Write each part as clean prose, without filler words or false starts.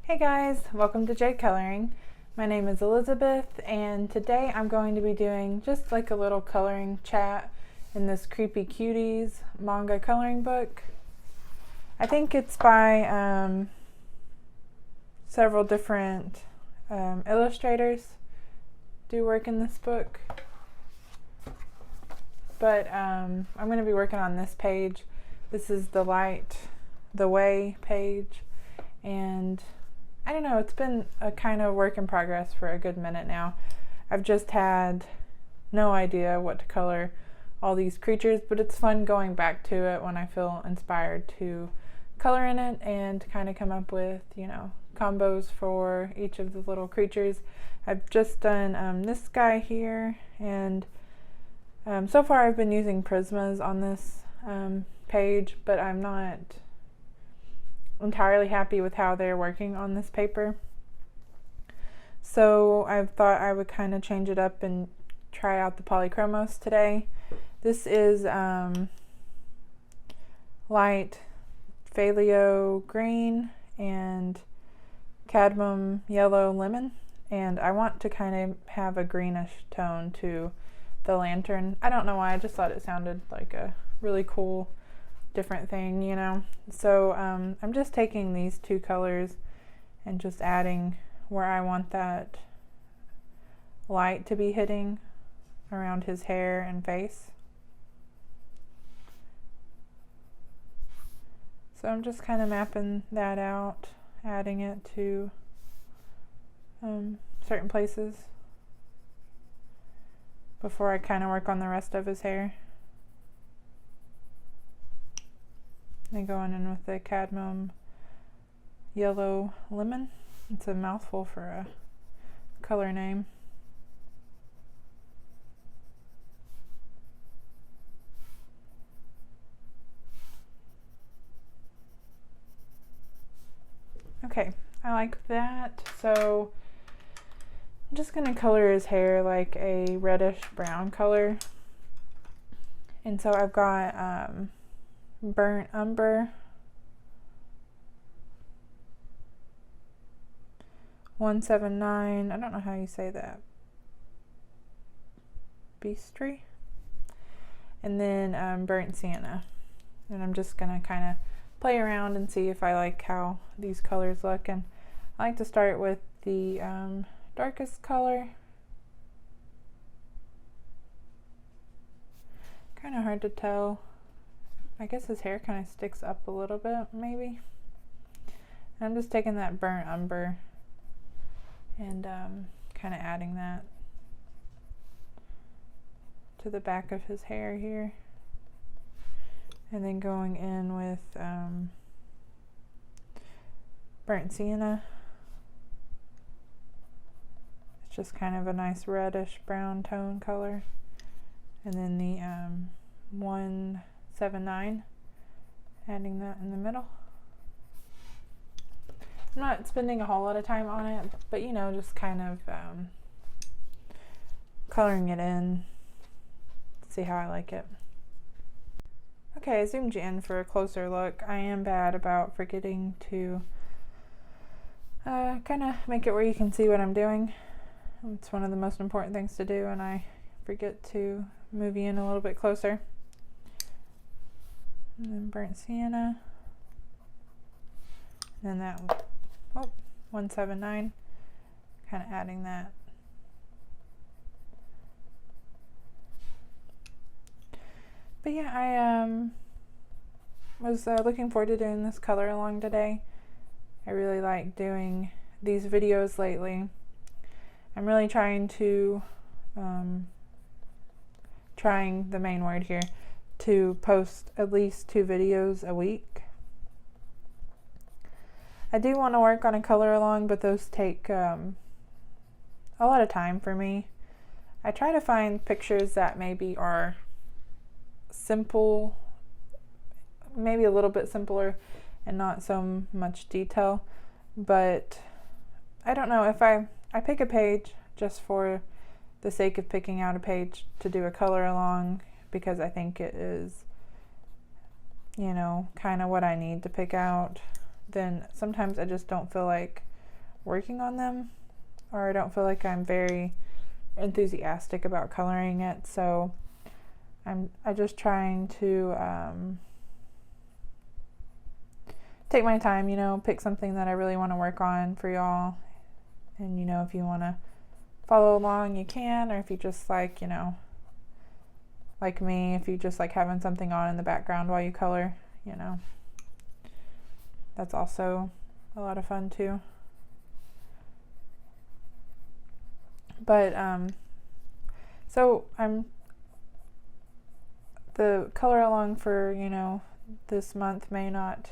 Hey guys, welcome to Jade Coloring. My name is Elizabeth and today I'm going to be doing just like a little coloring chat in this Creepy Cuties manga coloring book. I think it's by several different illustrators do work in this book. But I'm going to be working on this page. This is the Light the Way page, and I don't know, it's been a kind of work in progress for a good minute now. I've just had no idea what to color all these creatures, but it's fun going back to it when I feel inspired to color in it and kind of come up with, you know, combos for each of the little creatures. I've just done this guy here, and so far I've been using prismas on this page, but I'm not entirely happy with how they're working on this paper. So I thought I would kind of change it up and try out the polychromos today. This is light phthalo green and cadmium yellow lemon, and I want to kind of have a greenish tone to the lantern. I don't know why, I just thought it sounded like a really cool different thing, you know. So I'm just taking these two colors and just adding where I want that light to be hitting around his hair and face. So I'm just kind of mapping that out, adding it to certain places before I kind of work on the rest of his hair. And going in with the cadmium yellow lemon. It's a mouthful for a color name. Okay, I like that. So I'm just gonna color his hair like a reddish brown color. And so I've got burnt umber, 179, I don't know how you say that, beastry, and then burnt sienna. And I'm just gonna kind of play around and see if I like how these colors look. And I like to start with the darkest color. Kind of hard to tell. I guess his hair kind of sticks up a little bit, maybe. I'm just taking that burnt umber and kind of adding that to the back of his hair here. And then going in with burnt sienna. It's just kind of a nice reddish brown tone color. And then the 179, adding that in the middle. I'm not spending a whole lot of time on it, but you know, just kind of coloring it in, see how I like it. Okay, I zoomed you in for a closer look. I am bad about forgetting to kind of make it where you can see what I'm doing. It's one of the most important things to do, and I forget to move you in a little bit closer. And then burnt sienna, and then that 179, kind of adding that. But yeah, I was looking forward to doing this color along today. I really like doing these videos lately. I'm really trying to trying the main word here, to post at least 2 videos a week. I do want to work on a color along, but those take a lot of time for me. I try to find pictures that maybe are simple, maybe a little bit simpler and not so much detail, but I don't know, if I pick a page just for the sake of picking out a page to do a color along, because I think it is, you know, kind of what I need to pick out, then sometimes I just don't feel like working on them, or I don't feel like I'm very enthusiastic about coloring it. So I'm just trying to take my time, you know, pick something that I really want to work on for y'all. And, you know, if you want to follow along, you can, or if you just like, you know, like me, if you just like having something on in the background while you color, you know, that's also a lot of fun too. But so the color along for, you know, this month may not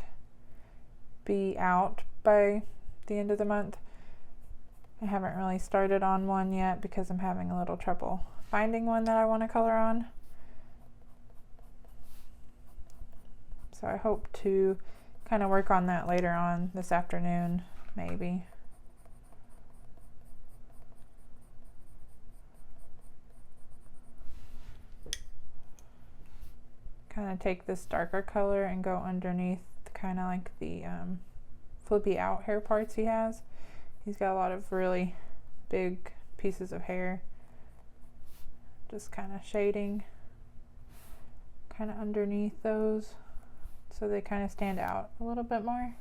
be out by the end of the month. I haven't really started on one yet because I'm having a little trouble finding one that I want to color on. So I hope to kind of work on that later on this afternoon, maybe. Kind of take this darker color and go underneath kind of like the flippy out hair parts he has. He's got a lot of really big pieces of hair. Just kind of shading kind of underneath those so they kind of stand out a little bit more.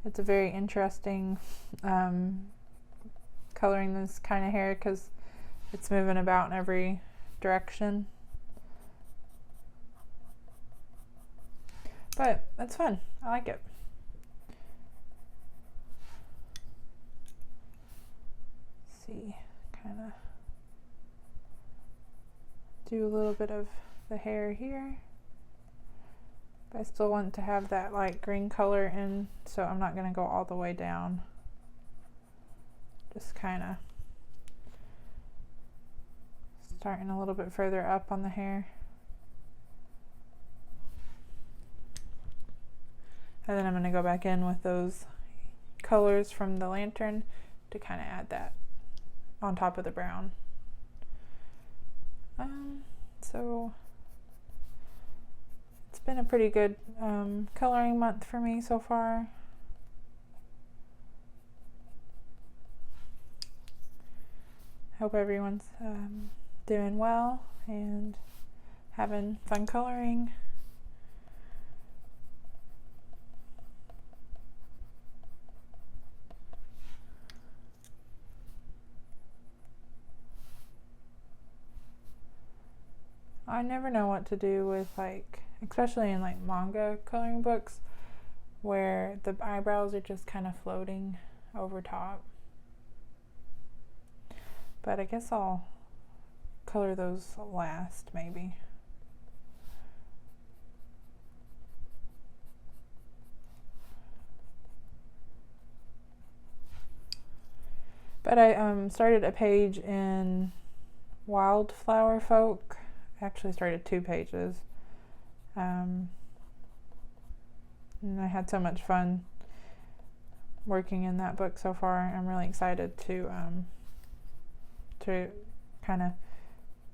It's a very interesting coloring this kind of hair because it's moving about in every direction. But it's fun. I like it. See, kind of do a little bit of the hair here. But I still want to have that light green color in, so I'm not going to go all the way down. Just kind of starting a little bit further up on the hair. And then I'm going to go back in with those colors from the lantern to kind of add that on top of the brown. So it's been a pretty good coloring month for me so far. Hope everyone's doing well and having fun coloring. I never know what to do with, like, especially in like manga coloring books where the eyebrows are just kind of floating over top. But I guess I'll color those last, maybe. But I started a page in Wildflower Folk. I actually started 2 pages. And I had so much fun working in that book so far. I'm really excited to kind of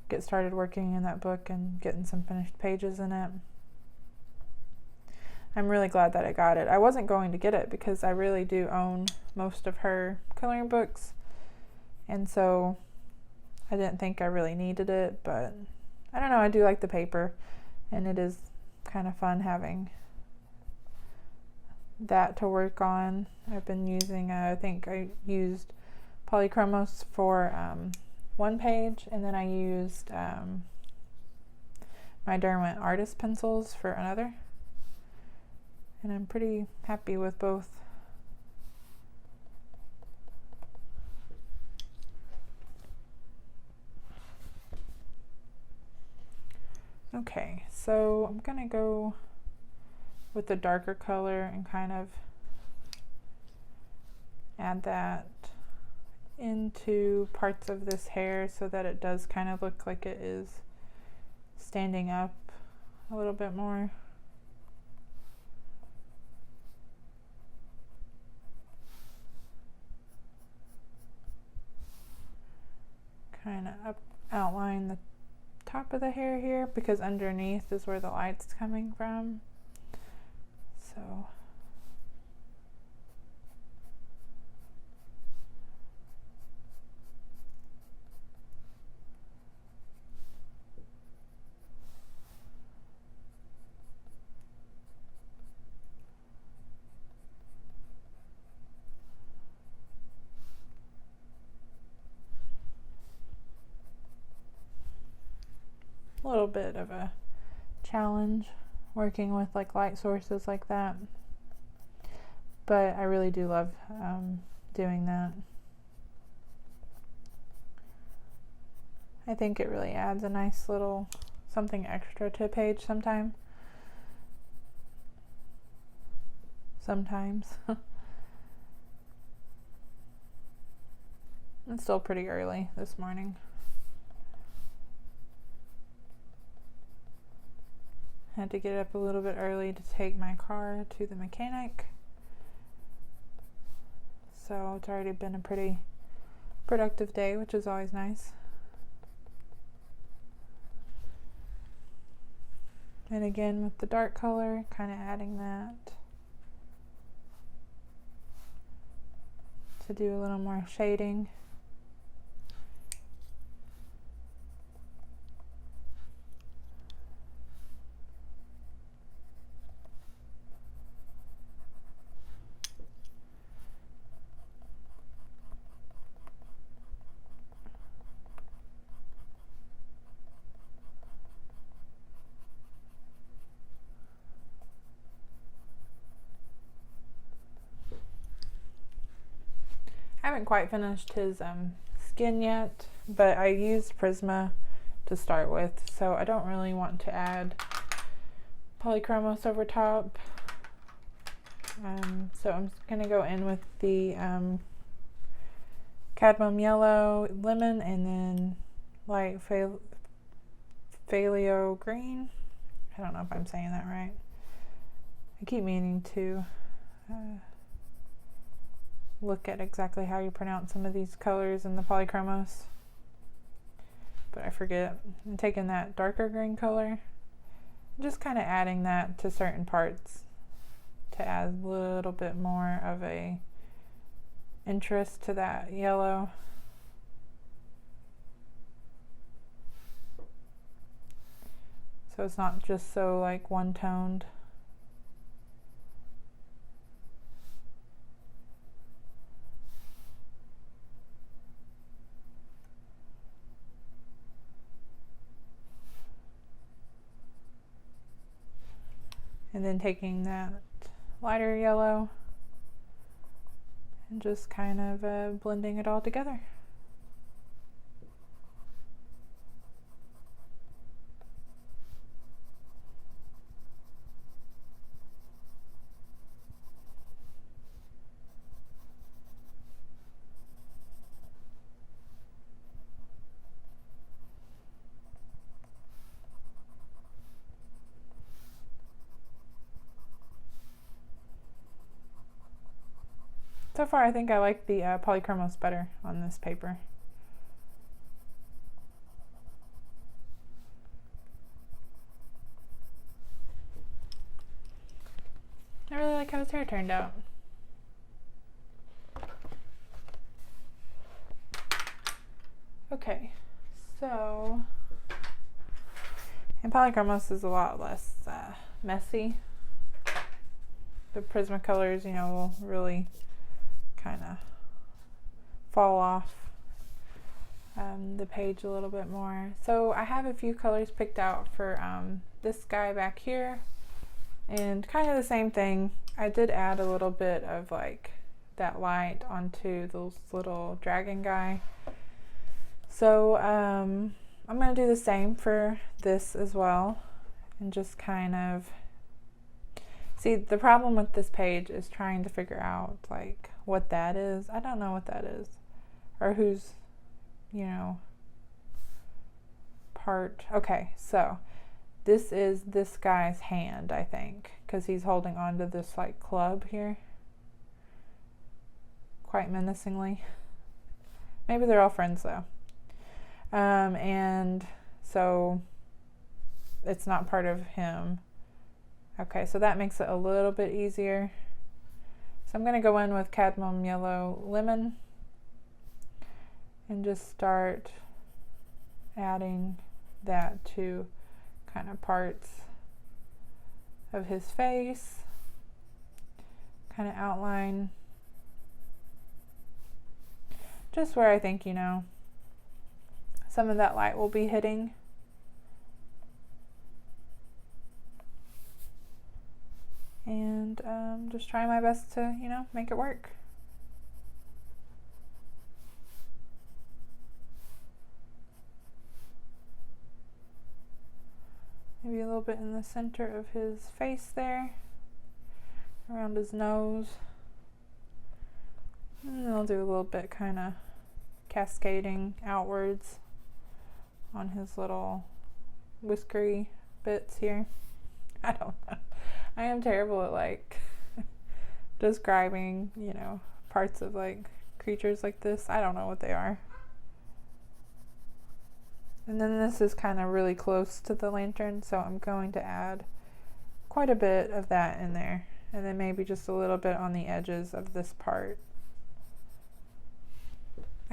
get started working in that book and getting some finished pages in it. I'm really glad that I got it. I wasn't going to get it because I really do own most of her coloring books, and so I didn't think I really needed it, but I don't know, I do like the paper, and it is kind of fun having that to work on. I've been using, I think I used polychromos for one page, and then I used my Derwent artist pencils for another, and I'm pretty happy with both. Okay, so I'm gonna go with the darker color and kind of add that into parts of this hair so that it does kind of look like it is standing up a little bit more. Kind of outline the top of the hair here because underneath is where the light's coming from. So little bit of a challenge working with like light sources like that, but I really do love doing that. I think it really adds a nice little something extra to a page sometimes. It's still pretty early this morning. Had to get up a little bit early to take my car to the mechanic. So it's already been a pretty productive day, which is always nice. And again, with the dark color, kind of adding that to do a little more shading. I haven't quite finished his skin yet, but I used Prisma to start with, so I don't really want to add polychromos over top. So I'm just going to go in with the cadmium yellow, lemon, and then light phthalo green. I don't know if I'm saying that right. I keep meaning to look at exactly how you pronounce some of these colors in the polychromos, but I forget. I'm taking that darker green color, just kind of adding that to certain parts to add a little bit more of a interest to that yellow. So it's not just so like one-toned. And then taking that lighter yellow and just kind of blending it all together. So far, I think I like the polychromos better on this paper. I really like how his hair turned out. Okay, so, and polychromos is a lot less messy. The Prismacolors, you know, will really kind of fall off the page a little bit more. So I have a few colors picked out for this guy back here, and kind of the same thing. I did add a little bit of like that light onto this little dragon guy. So I'm going to do the same for this as well, and just kind of see, the problem with this page is trying to figure out like what that is. I don't know what that is, or who's, you know, part. Okay, so this is this guy's hand, I think, because he's holding on to this like club here quite menacingly. Maybe they're all friends though. And so it's not part of him. Okay, so that makes it a little bit easier. So I'm going to go in with cadmium yellow lemon and just start adding that to kind of parts of his face. Kind of outline just where I think, you know, some of that light will be hitting. I'm just trying my best to, you know, make it work. Maybe a little bit in the center of his face there, around his nose. And then I'll do a little bit kind of cascading outwards on his little whiskery bits here. I don't know. I am terrible at like describing, you know, parts of like creatures like this. I don't know what they are. And then this is kind of really close to the lantern, so I'm going to add quite a bit of that in there. And then maybe just a little bit on the edges of this part.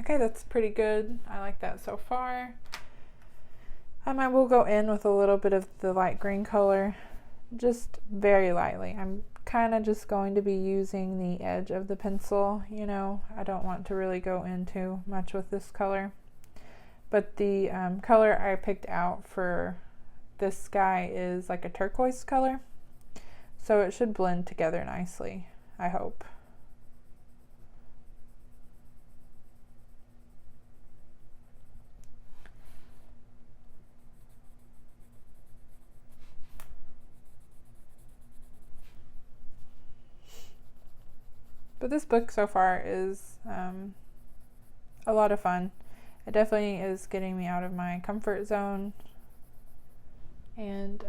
Okay, that's pretty good. I like that so far. I will go in with a little bit of the light green color, just very lightly. I'm kind of just going to be using the edge of the pencil, you know. I don't want to really go into much with this color. But the color I picked out for this guy is like a turquoise color. So it should blend together nicely, I hope. But this book so far is a lot of fun. It definitely is getting me out of my comfort zone, and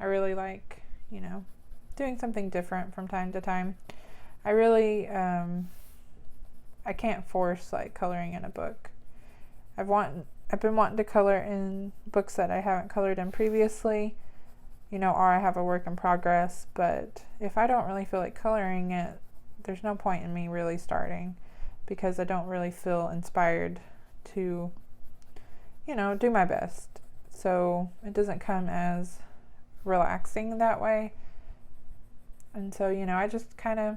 I really like, you know, doing something different from time to time. I really, I can't force like coloring in a book. I've been wanting to color in books that I haven't colored in previously, you know, or I have a work in progress, but if I don't really feel like coloring it, there's no point in me really starting, because I don't really feel inspired to, you know, do my best. So it doesn't come as relaxing that way. And so, you know, I just kind of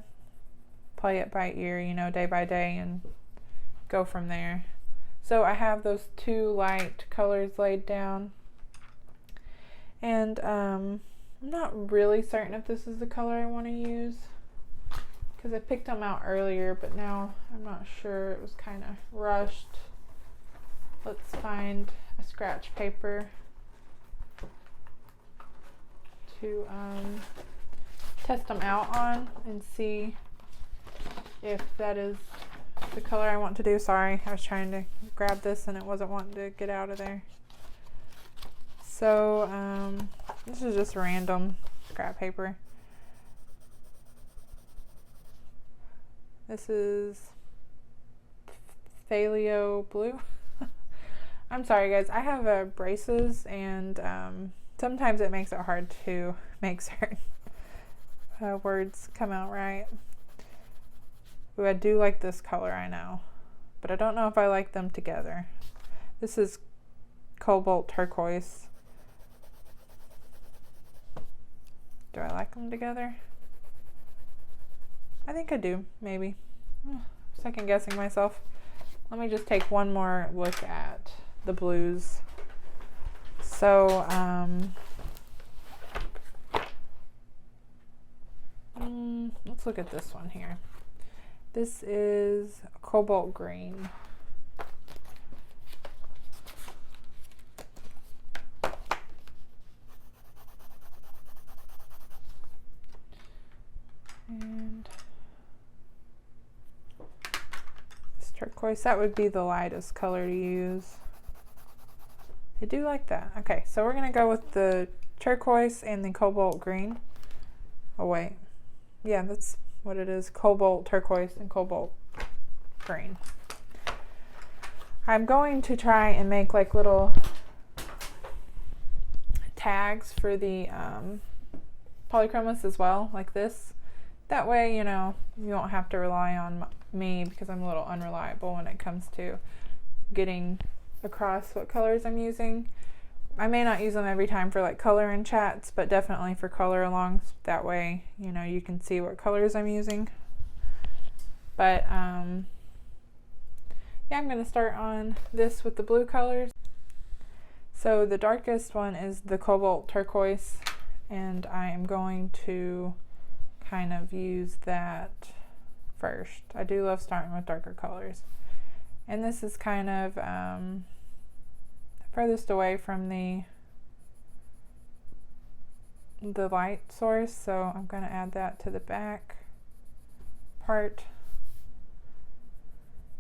play it by ear, you know, day by day, and go from there. So I have those two light colors laid down. And I'm not really certain if this is the color I want to use, because I picked them out earlier, but now I'm not sure. It was kind of rushed. Let's find a scratch paper to test them out on and see if that is the color I want to do. Sorry, I was trying to grab this and it wasn't wanting to get out of there. So this is just random scrap paper. This is Thalio blue. I'm sorry guys, I have braces, and sometimes it makes it hard to make certain words come out right. Ooh, I do like this color, I know, but I don't know if I like them together. This is cobalt turquoise. Do I like them together? I think I do, maybe. Second guessing myself. Let me just take one more look at the blues. So, let's look at this one here. This is cobalt green. And this turquoise, that would be the lightest color to use. I do like that. Okay, so we're gonna go with the turquoise and the cobalt green. Oh wait, yeah, that's what it is, cobalt turquoise and cobalt green. I'm going to try and make like little tags for the polychromos as well, like this. That way, you know, you won't have to rely on me, because I'm a little unreliable when it comes to getting across what colors I'm using. I may not use them every time for like color and chats, but definitely for color alongs. That way, you know, you can see what colors I'm using. But yeah, I'm going to start on this with the blue colors. So the darkest one is the cobalt turquoise, and I am going to kind of use that first. I do love starting with darker colors. And this is kind of furthest away from the light source, so I'm going to add that to the back part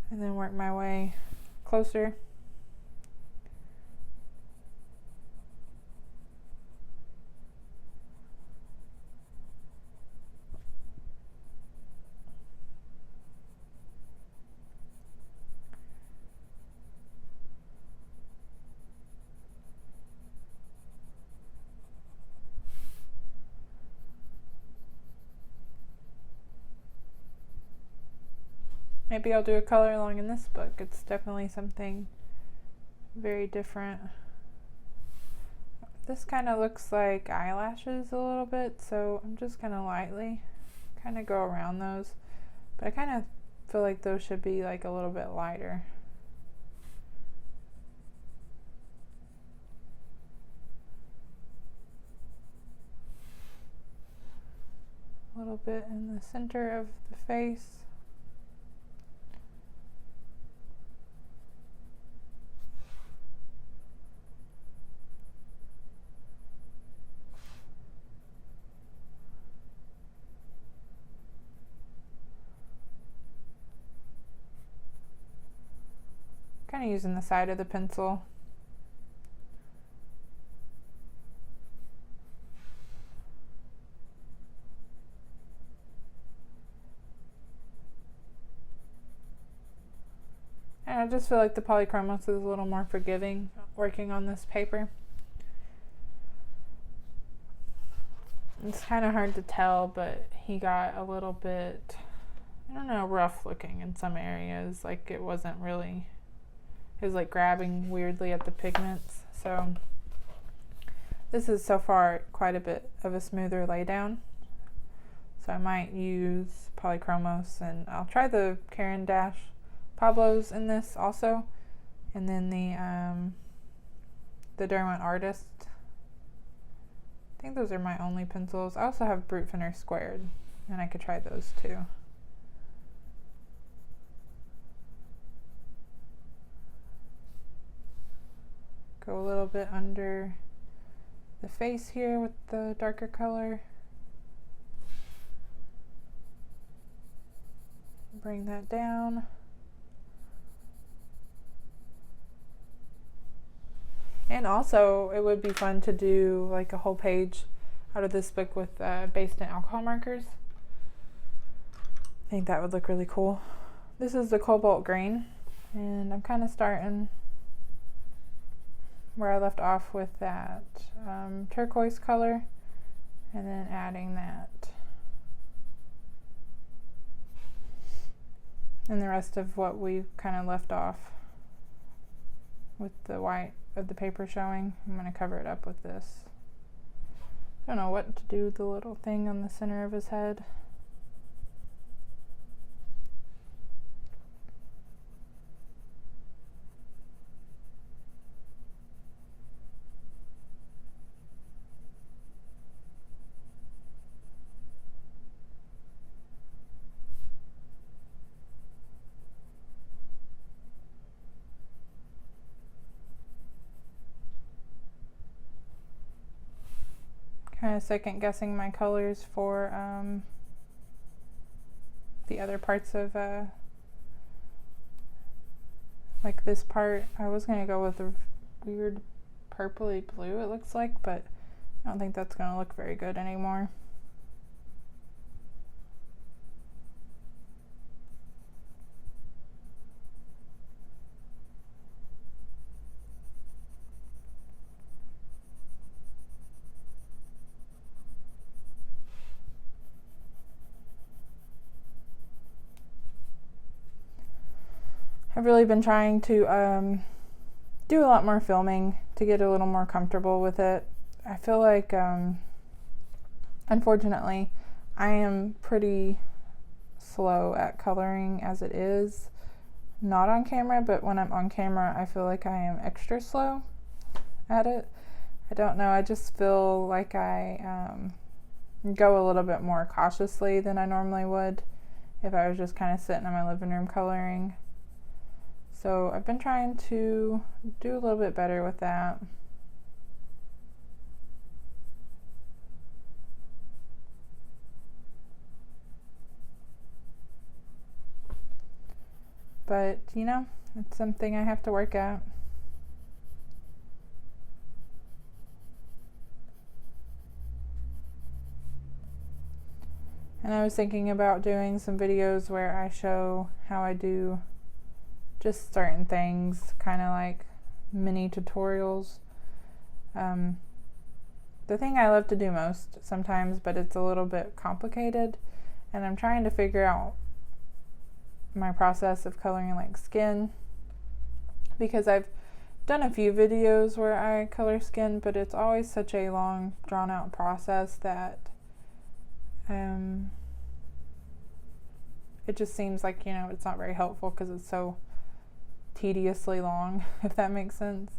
and then work my way closer. Maybe I'll do a color along in this book. It's definitely something very different. This kind of looks like eyelashes a little bit, so I'm just going to lightly kind of go around those. But I kind of feel like those should be like a little bit lighter. A little bit in the center of the face. Kind of using the side of the pencil. And I just feel like the polychromos is a little more forgiving working on this paper. It's kind of hard to tell, but he got a little bit, I don't know, rough looking in some areas. Like it wasn't really, it was like grabbing weirdly at the pigments. So this is so far quite a bit of a smoother laydown. So I might use polychromos, and I'll try the Caren dash pablos in this also, and then the Derwent Artist. I think those are my only pencils. I also have Brute Thinner Squared, and I could try those too. Go a little bit under the face here with the darker color. Bring that down. And also, it would be fun to do like a whole page out of this book with based in alcohol markers. I think that would look really cool. This is the cobalt green, and I'm kind of starting where I left off with that turquoise color, and then adding that. And the rest of what we kind of left off with the white of the paper showing, I'm going to cover it up with this. I don't know what to do with the little thing on the center of his head. Kind of second guessing my colors for the other parts of like this part. I was gonna go with a weird purpley blue, it looks like, but I don't think that's gonna look very good anymore. I've really been trying to do a lot more filming to get a little more comfortable with it. I feel like, unfortunately, I am pretty slow at coloring as it is, not on camera, but when I'm on camera, I feel like I am extra slow at it. I don't know, I just feel like I go a little bit more cautiously than I normally would if I was just kind of sitting in my living room coloring. So I've been trying to do a little bit better with that. But, you know, it's something I have to work at. And I was thinking about doing some videos where I show how I do just certain things, kind of like mini tutorials. The thing I love to do most sometimes, but it's a little bit complicated, and I'm trying to figure out my process of coloring like skin, because I've done a few videos where I color skin, but it's always such a long, drawn out process that it just seems like, you know, it's not very helpful because it's so tediously long, if that makes sense.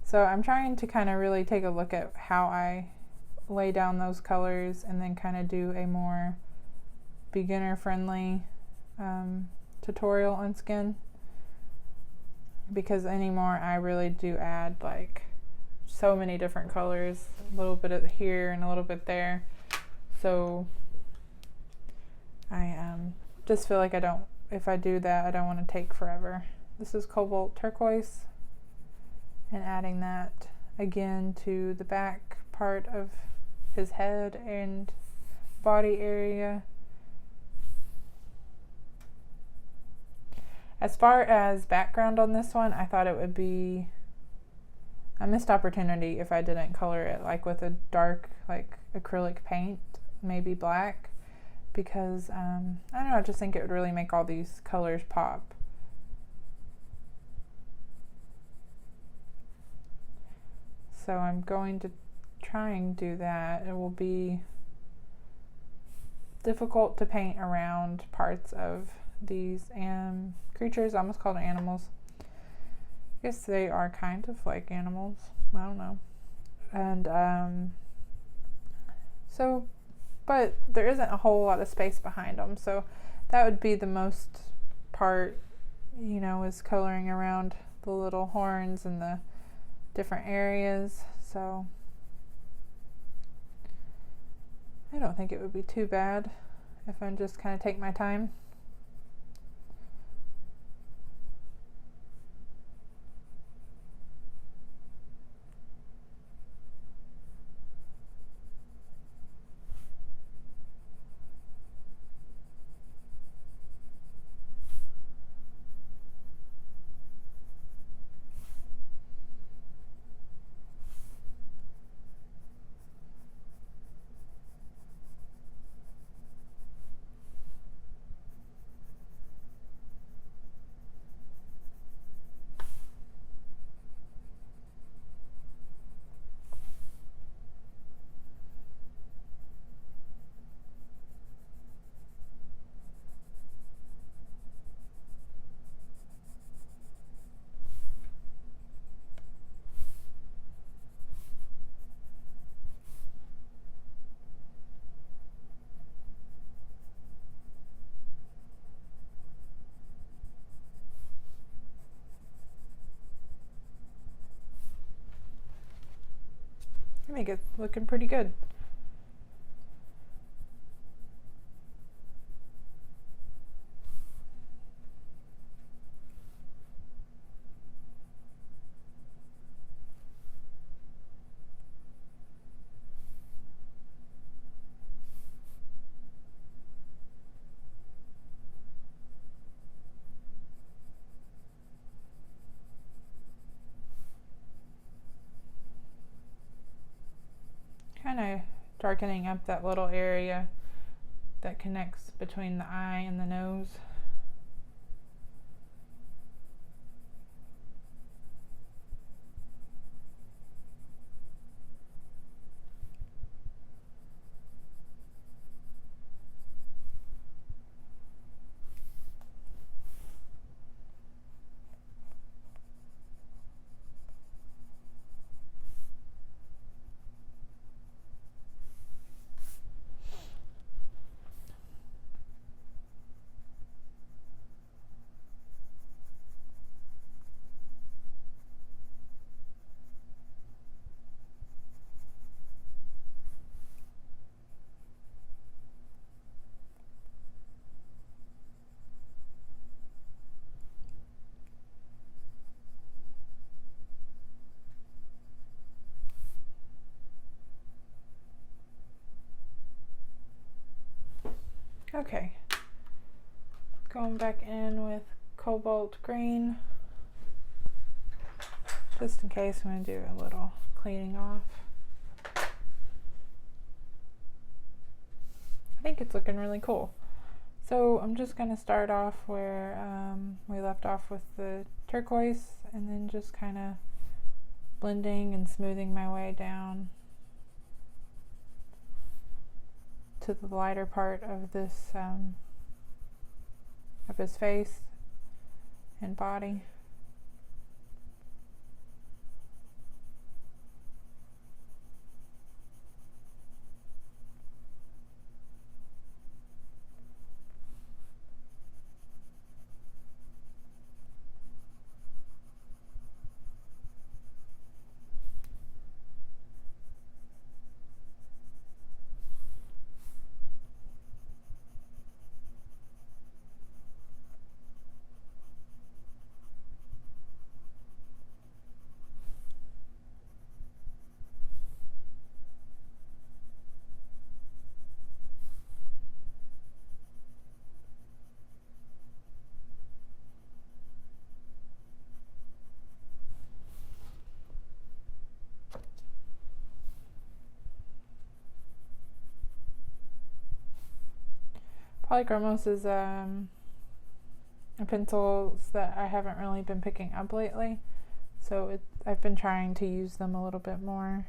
So I'm trying to kind of really take a look at how I lay down those colors and then kind of do a more beginner friendly tutorial on skin, because anymore I really do add like so many different colors, a little bit of here and a little bit there. So I just feel like if I do that, I don't want to take forever. This is cobalt turquoise, and adding that again to the back part of his head and body area. As far as background on this one, I thought it would be a missed opportunity if I didn't color it like with a dark like acrylic paint, maybe black, because I don't know, I just think it would really make all these colors pop. So I'm going to try and do that. It will be difficult to paint around parts of these creatures. I almost called them animals. I guess they are kind of like animals. I don't know. And so, but there isn't a whole lot of space behind them. So that would be the most part, you know, is coloring around the little horns and the different areas. So I don't think it would be too bad if I just kind of take my time. I think it's looking pretty good. Kind of darkening up that little area that connects between the eye and the nose. Okay, going back in with cobalt green, just in case. I'm going to do a little cleaning off. I think it's looking really cool. So I'm just going to start off where we left off with the turquoise, and then just kind of blending and smoothing my way down to the lighter part of this of his face and body. Polychromos is a pencil that I haven't really been picking up lately, so I've been trying to use them a little bit more,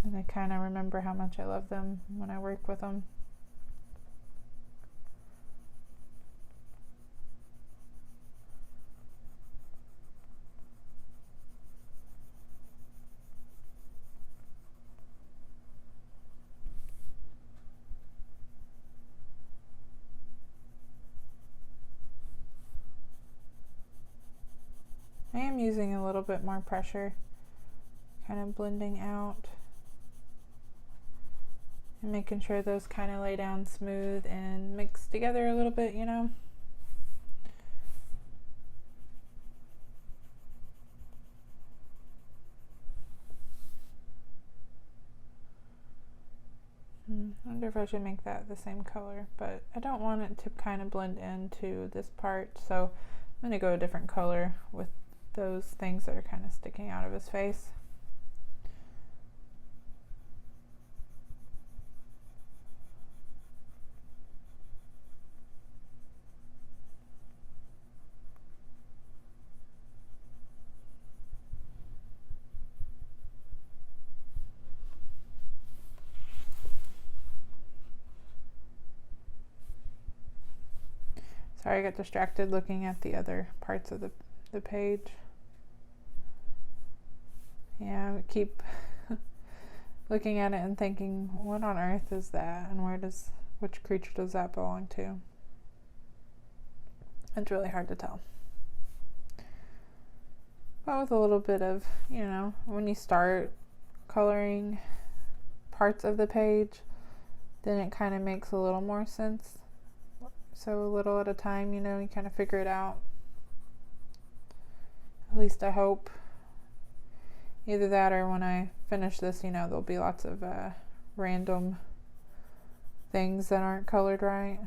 and I kind of remember how much I love them when I work with them. I am using a little bit more pressure, kind of blending out and making sure those kind of lay down smooth and mix together a little bit, you know. I wonder if I should make that the same color, but I don't want it to kind of blend into this part, so I'm going to go a different color with those things that are kind of sticking out of his face. Sorry, I got distracted looking at the other parts of the page. Yeah, I keep looking at it and thinking, what on earth is that, and which creature does that belong to? It's really hard to tell. But with a little bit of, you know, when you start coloring parts of the page, then it kind of makes a little more sense. So a little at a time, you know, you kind of figure it out. At least I hope. Either that, or when I finish this, you know, there'll be lots of random things that aren't colored right.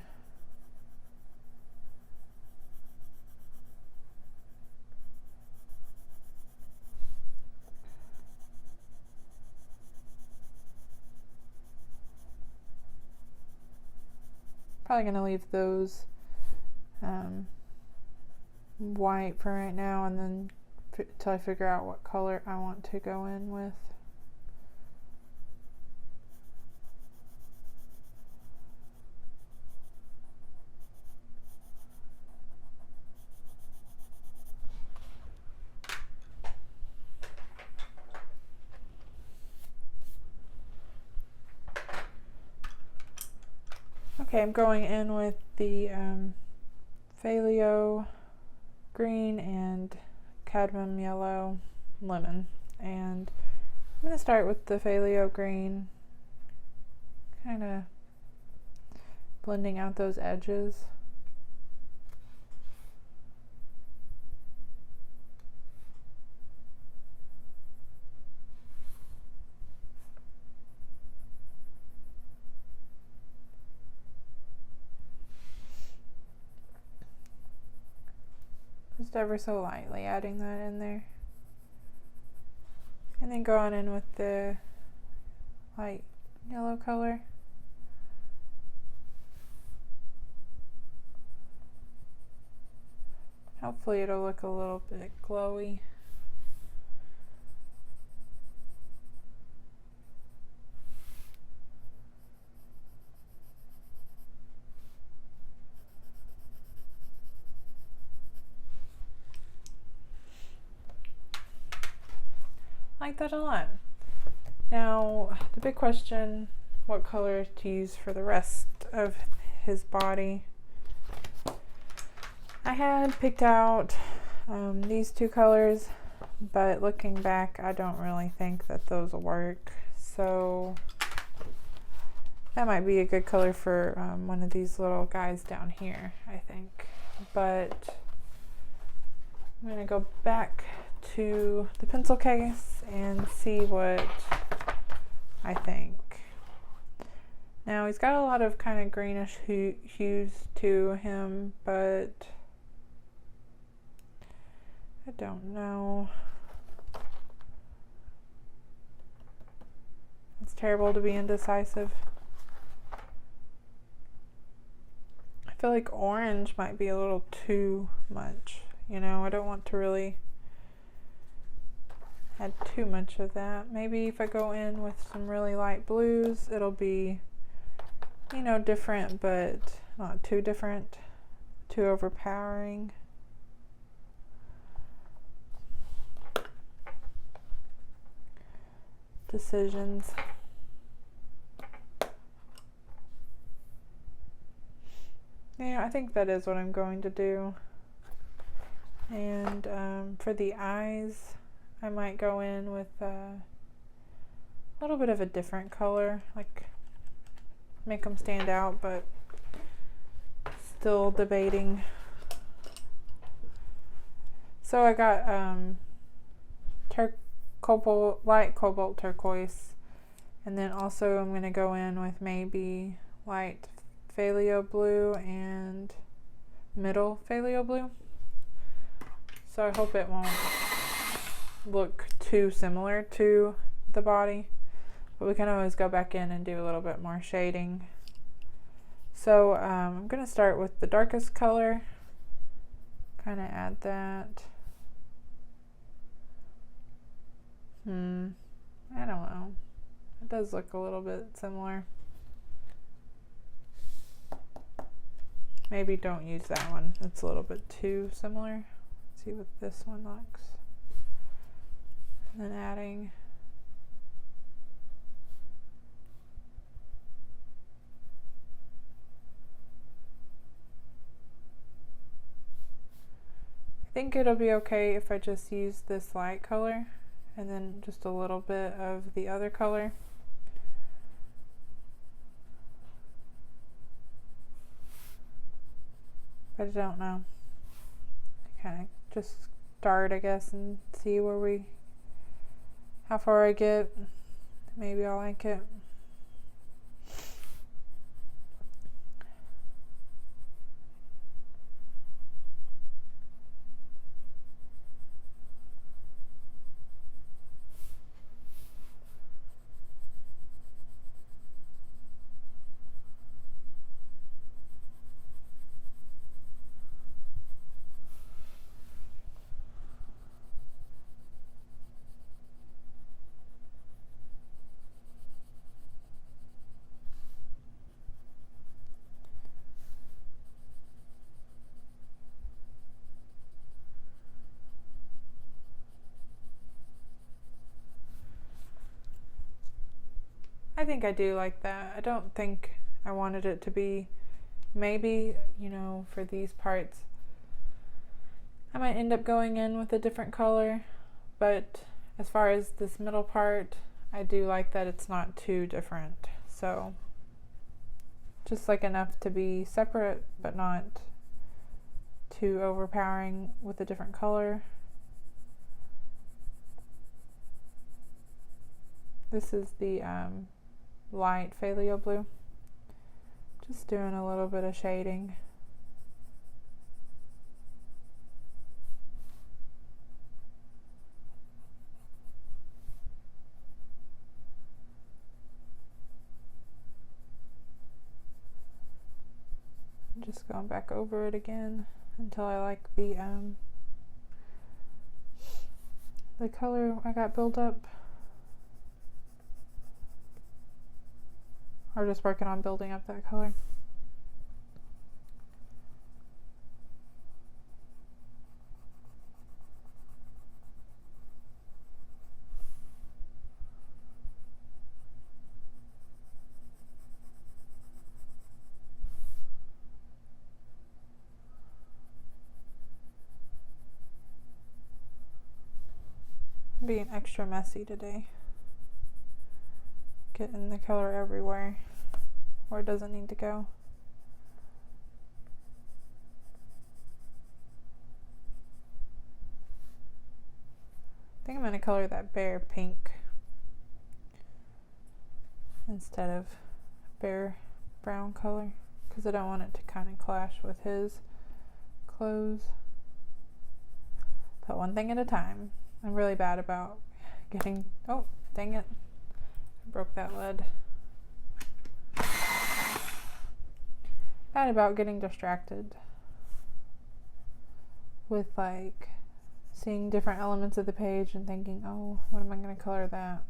Probably going to leave those white for right now, and then till I figure out what color I want to go in with. Okay, I'm going in with the phthalo green and cadmium yellow lemon, and I'm going to start with the phthalo green, kind of blending out those edges. just ever so lightly adding that in there. And then going in with the light yellow color. Hopefully it'll look a little bit glowy. Like that a lot. Now, the big question, what color to use for the rest of his body. I had picked out these two colors, but looking back, I don't really think that those will work. So that might be a good color for one of these little guys down here, I think. But I'm going to go back to the pencil case and see what I think. Now he's got a lot of kind of greenish hues to him, but I don't know. It's terrible to be indecisive. I feel like orange might be a little too much. You know, I don't want to really add too much of that. Maybe if I go in with some really light blues, it'll be, you know, different, but not too different, too overpowering. Decisions. Yeah, I think that is what I'm going to do. And for the eyes, I might go in with a little bit of a different color, like make them stand out, but still debating. So I got light cobalt turquoise, and then also I'm going to go in with maybe light phthalo blue and middle phthalo blue. So I hope it won't look too similar to the body, but we can always go back in and do a little bit more shading. So I'm going to start with the darkest color, kind of add that. I don't know. It does look a little bit similar. Maybe don't use that one. It's a little bit too similar. Let's see what this one looks. And then adding I think it'll be okay if I just use this light color and then just a little bit of the other color. But I don't know. Kind of just start, I guess, and see how far I get. Maybe I'll like it. I think I do like that. I don't think I wanted it to be, maybe, you know, for these parts, I might end up going in with a different color, but as far as this middle part, I do like that it's not too different. So just like enough to be separate, but not too overpowering with a different color. This is the light phthalo blue. Just doing a little bit of shading. just going back over it again until I like the color I got built up. Or just working on building up that color. Being extra messy today. Getting the color everywhere where it doesn't need to go. I think I'm going to color that bear pink instead of bear brown color because I don't want it to kind of clash with his clothes. But one thing at a time. I'm really bad about getting, oh, dang it, I broke that lead. Bad about getting distracted with like seeing different elements of the page and thinking, oh, what am I going to color that?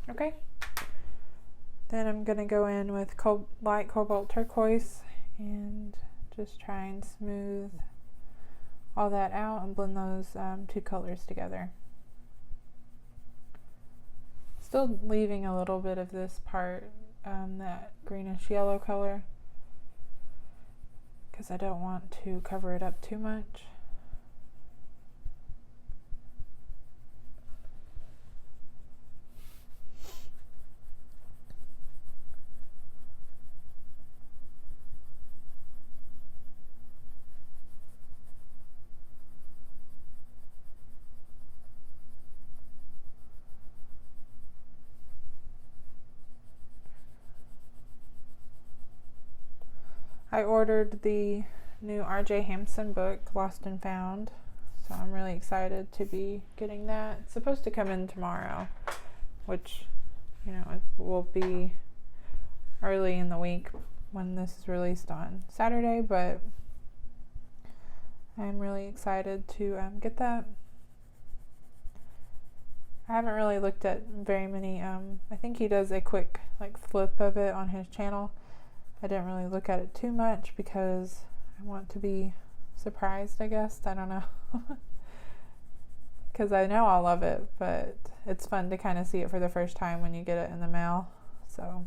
Okay, then I'm going to go in with light cobalt turquoise and just try and smooth all that out and blend those two colors together. Still leaving a little bit of this part, that greenish yellow color, because I don't want to cover it up too much. I ordered the new R.J. Hampson book, Lost and Found, so I'm really excited to be getting that. It's supposed to come in tomorrow, which, you know, it will be early in the week when this is released on Saturday, but I'm really excited to get that. I haven't really looked at very many, I think he does a quick like flip of it on his channel. I didn't really look at it too much because I want to be surprised, I guess. I don't know. Because I know I'll love it, but it's fun to kind of see it for the first time when you get it in the mail. So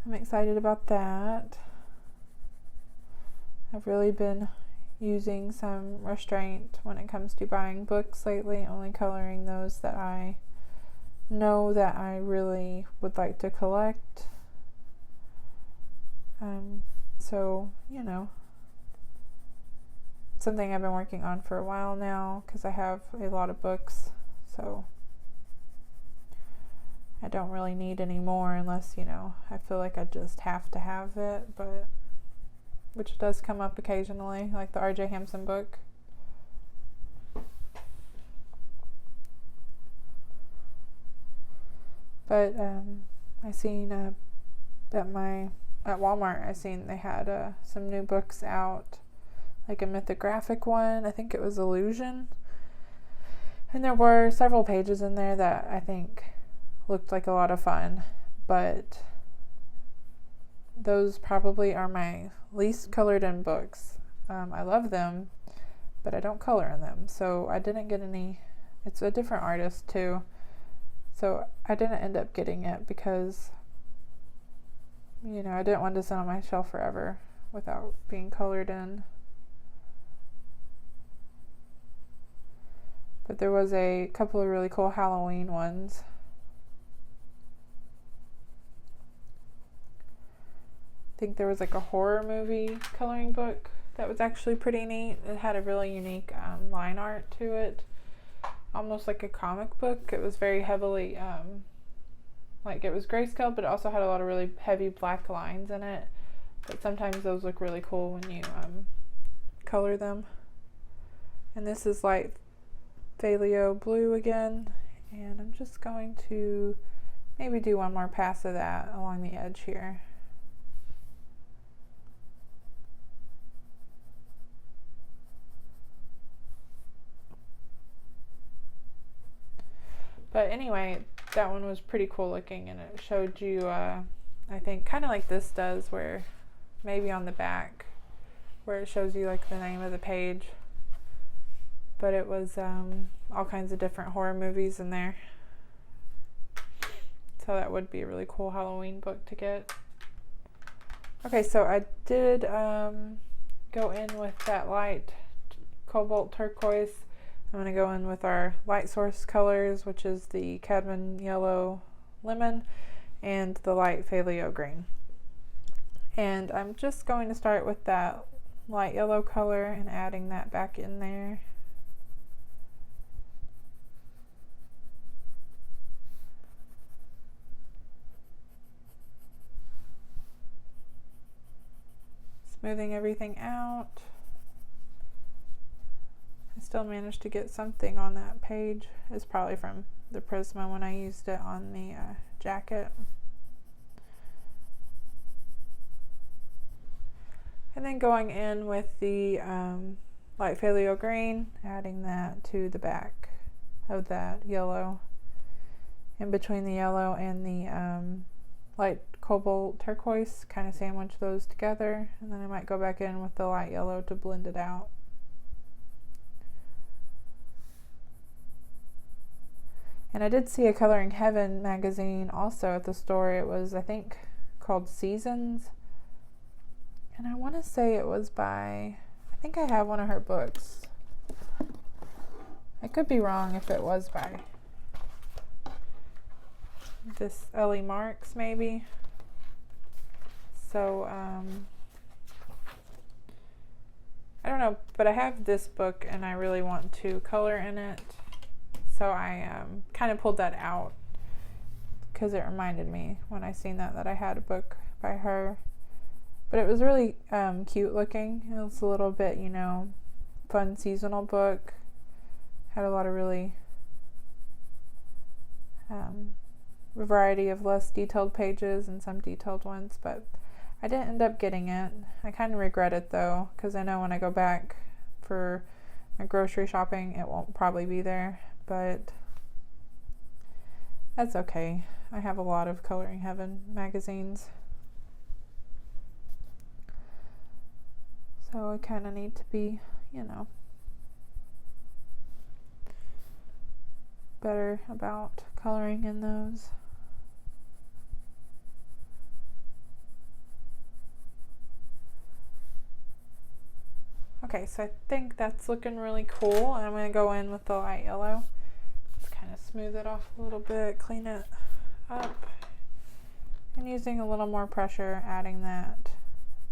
I'm excited about that. I've really been using some restraint when it comes to buying books lately, only coloring those that I know that I really would like to collect. So, you know, it's something I've been working on for a while now because I have a lot of books, so I don't really need any more unless, you know, I feel like I just have to have it, but which does come up occasionally, like the R.J. Hampson book. But I seen at Walmart, I seen they had some new books out, like a mythographic one. I think it was Illusion. And there were several pages in there that I think looked like a lot of fun, but those probably are my least colored in books. I love them, but I don't color in them, so I didn't get any. It's a different artist too, so I didn't end up getting it because, you know, I didn't want to sit on my shelf forever without being colored in. But there was a couple of really cool Halloween ones. think there was like a horror movie coloring book that was actually pretty neat. It had a really unique line art to it, almost like a comic book. It was very heavily, like it was grayscale, but it also had a lot of really heavy black lines in it. But sometimes those look really cool when you color them. And this is light phthalo blue again, and I'm just going to maybe do one more pass of that along the edge here. But anyway, that one was pretty cool looking, and it showed you, I think, kind of like this does, where maybe on the back, where it shows you like the name of the page. But it was all kinds of different horror movies in there. So that would be a really cool Halloween book to get. Okay, so I did go in with that light cobalt turquoise. I'm going to go in with our light source colors, which is the cadmium yellow lemon and the light phthalo green. And I'm just going to start with that light yellow color and adding that back in there. Smoothing everything out. I still managed to get something on that page. It's probably from the Prisma when I used it on the jacket. And then going in with the light phthalo green, adding that to the back of that yellow. In between the yellow and the light cobalt turquoise, kind of sandwich those together, and then I might go back in with the light yellow to blend it out. And I did see a Coloring Heaven magazine also at the store. It was, I think, called Seasons, and I want to say it was by, I think I have one of her books. I could be wrong if it was by this Ellie Marks maybe. So I don't know, but I have this book and I really want to color in it, so I kind of pulled that out because it reminded me when I seen that I had a book by her. But it was really cute looking. It was a little bit, you know, fun seasonal book. Had a lot of really a variety of less detailed pages and some detailed ones, but I didn't end up getting it. I kind of regret it though, because I know when I go back for my grocery shopping it won't probably be there, but that's okay. I have a lot of Coloring Heaven magazines, so I kind of need to be, you know, better about coloring in those. Okay, so I think that's looking really cool. I'm going to go in with the light yellow. Just kind of smooth it off a little bit, clean it up, and using a little more pressure, adding that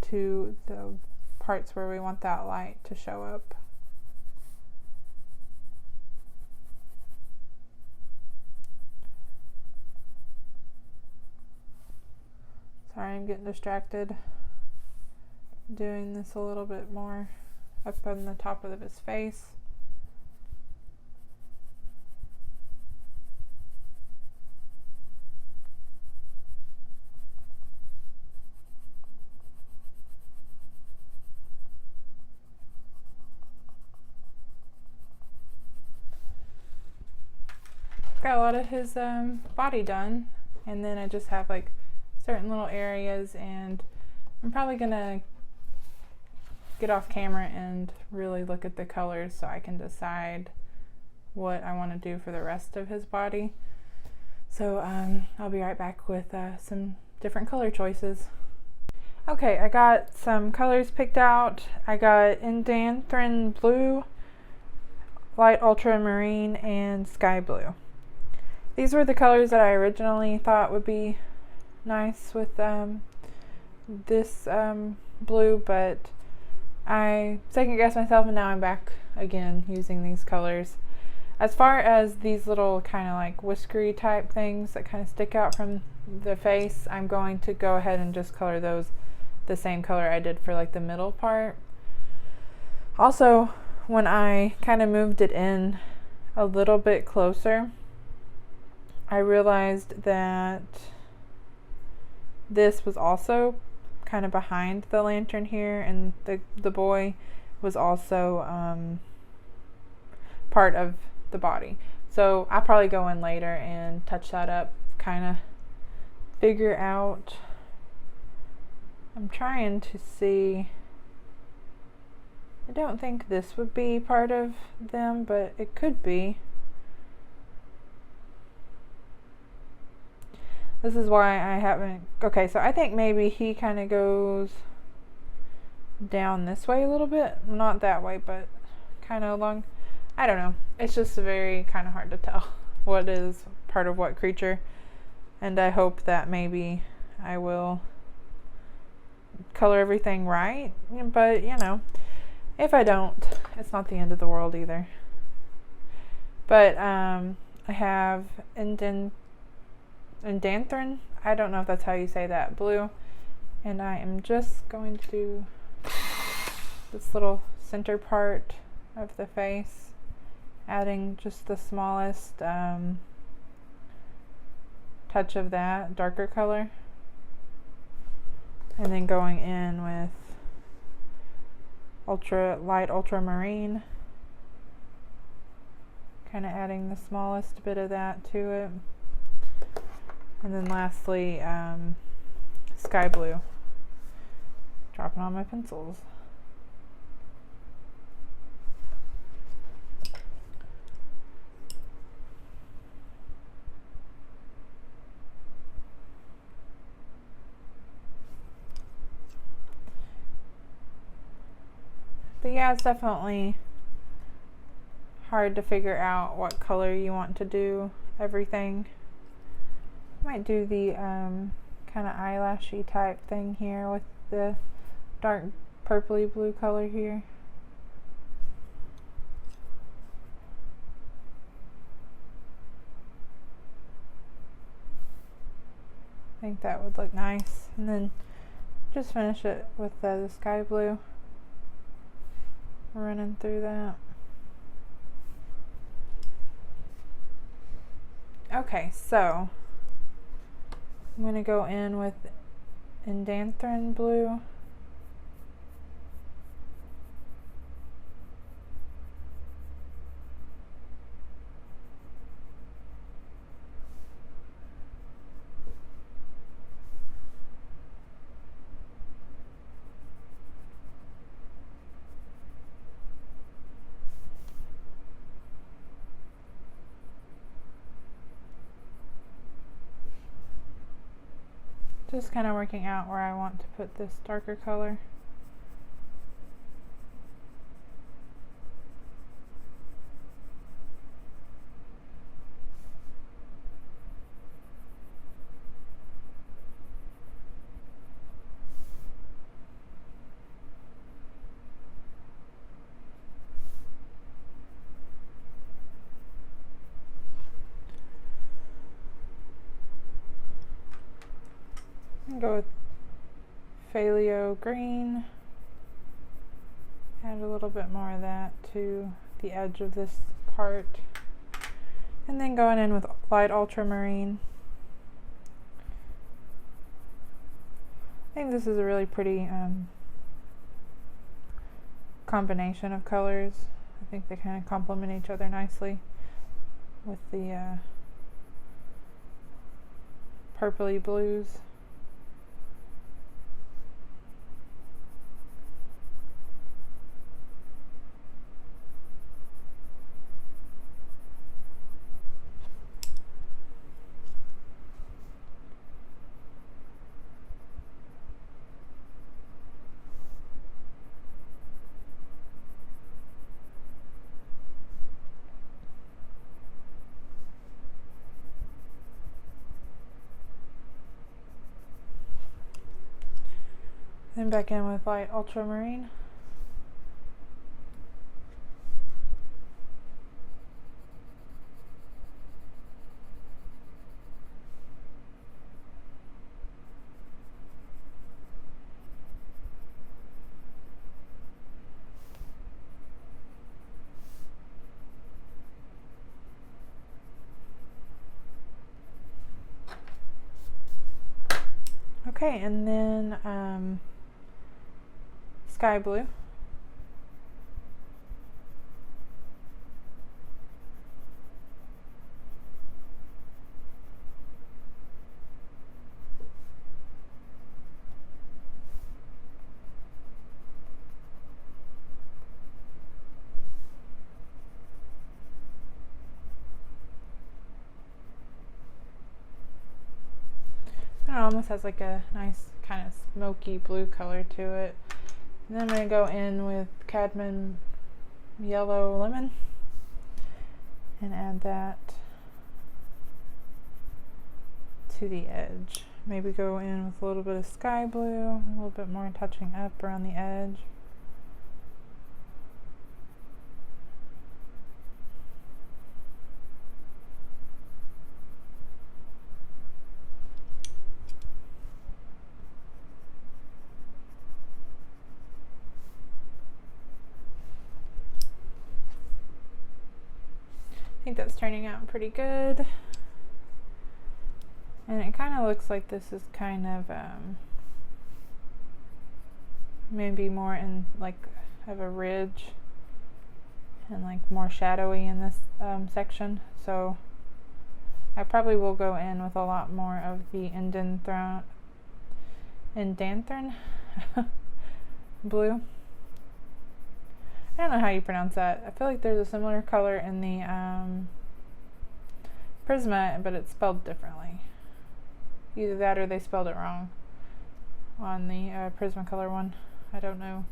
to the parts where we want that light to show up. Sorry, I'm getting distracted. Doing this a little bit more up on the top of his face. Got a lot of his body done, and then I just have like certain little areas, and I'm probably gonna get off camera and really look at the colors so I can decide what I want to do for the rest of his body. So I'll be right back with some different color choices. Okay, I got some colors picked out. I got Indanthrone Blue, Light Ultramarine, and Sky Blue. These were the colors that I originally thought would be nice with this blue, but I second guessed myself and now I'm back again using these colors. As far as these little kind of like whiskery type things that kind of stick out from the face, I'm going to go ahead and just color those the same color I did for like the middle part. Also, when I kind of moved it in a little bit closer, I realized that this was also kind of behind the lantern here, and the boy was also part of the body. So I'll probably go in later and touch that up, kind of figure out. I'm trying to see. I don't think this would be part of them, but it could be. This is why I haven't. Okay, so I think maybe he kind of goes down this way a little bit. Not that way, but kind of along. I don't know. It's just very kind of hard to tell what is part of what creature. And I hope that maybe I will color everything right. But, you know, if I don't, it's not the end of the world either. But I have indanthrine. I don't know if that's how you say that, blue. And I am just going to do this little center part of the face, adding just the smallest touch of that darker color, and then going in with light ultramarine, kind of adding the smallest bit of that to it, and then lastly sky blue, dropping on my pencils. But yeah, it's definitely hard to figure out what color you want to do everything. I might do the kind of eyelashy type thing here with the dark purpley blue color here. I think that would look nice. And then just finish it with the sky blue, running through that. Okay, so I'm going to go in with indanthrine blue. Just kind of working out where I want to put this darker color. Go with phthalo green, add a little bit more of that to the edge of this part, and then going in with light ultramarine. I think this is a really pretty combination of colors. I think they kind of complement each other nicely with the purpley blues. Then back in with light ultramarine. Okay, and then sky blue. It almost has like a nice kind of smoky blue color to it. And then I'm going to go in with cadmium yellow lemon and add that to the edge. Maybe go in with a little bit of sky blue, a little bit more touching up around the edge. I think that's turning out pretty good. And it kind of looks like this is kind of maybe more in like of a ridge and like more shadowy in this section. So I probably will go in with a lot more of the indanthrone blue. I don't know how you pronounce that. I feel like there's a similar color in the Prisma, but it's spelled differently. Either that or they spelled it wrong on the Prismacolor one. I don't know.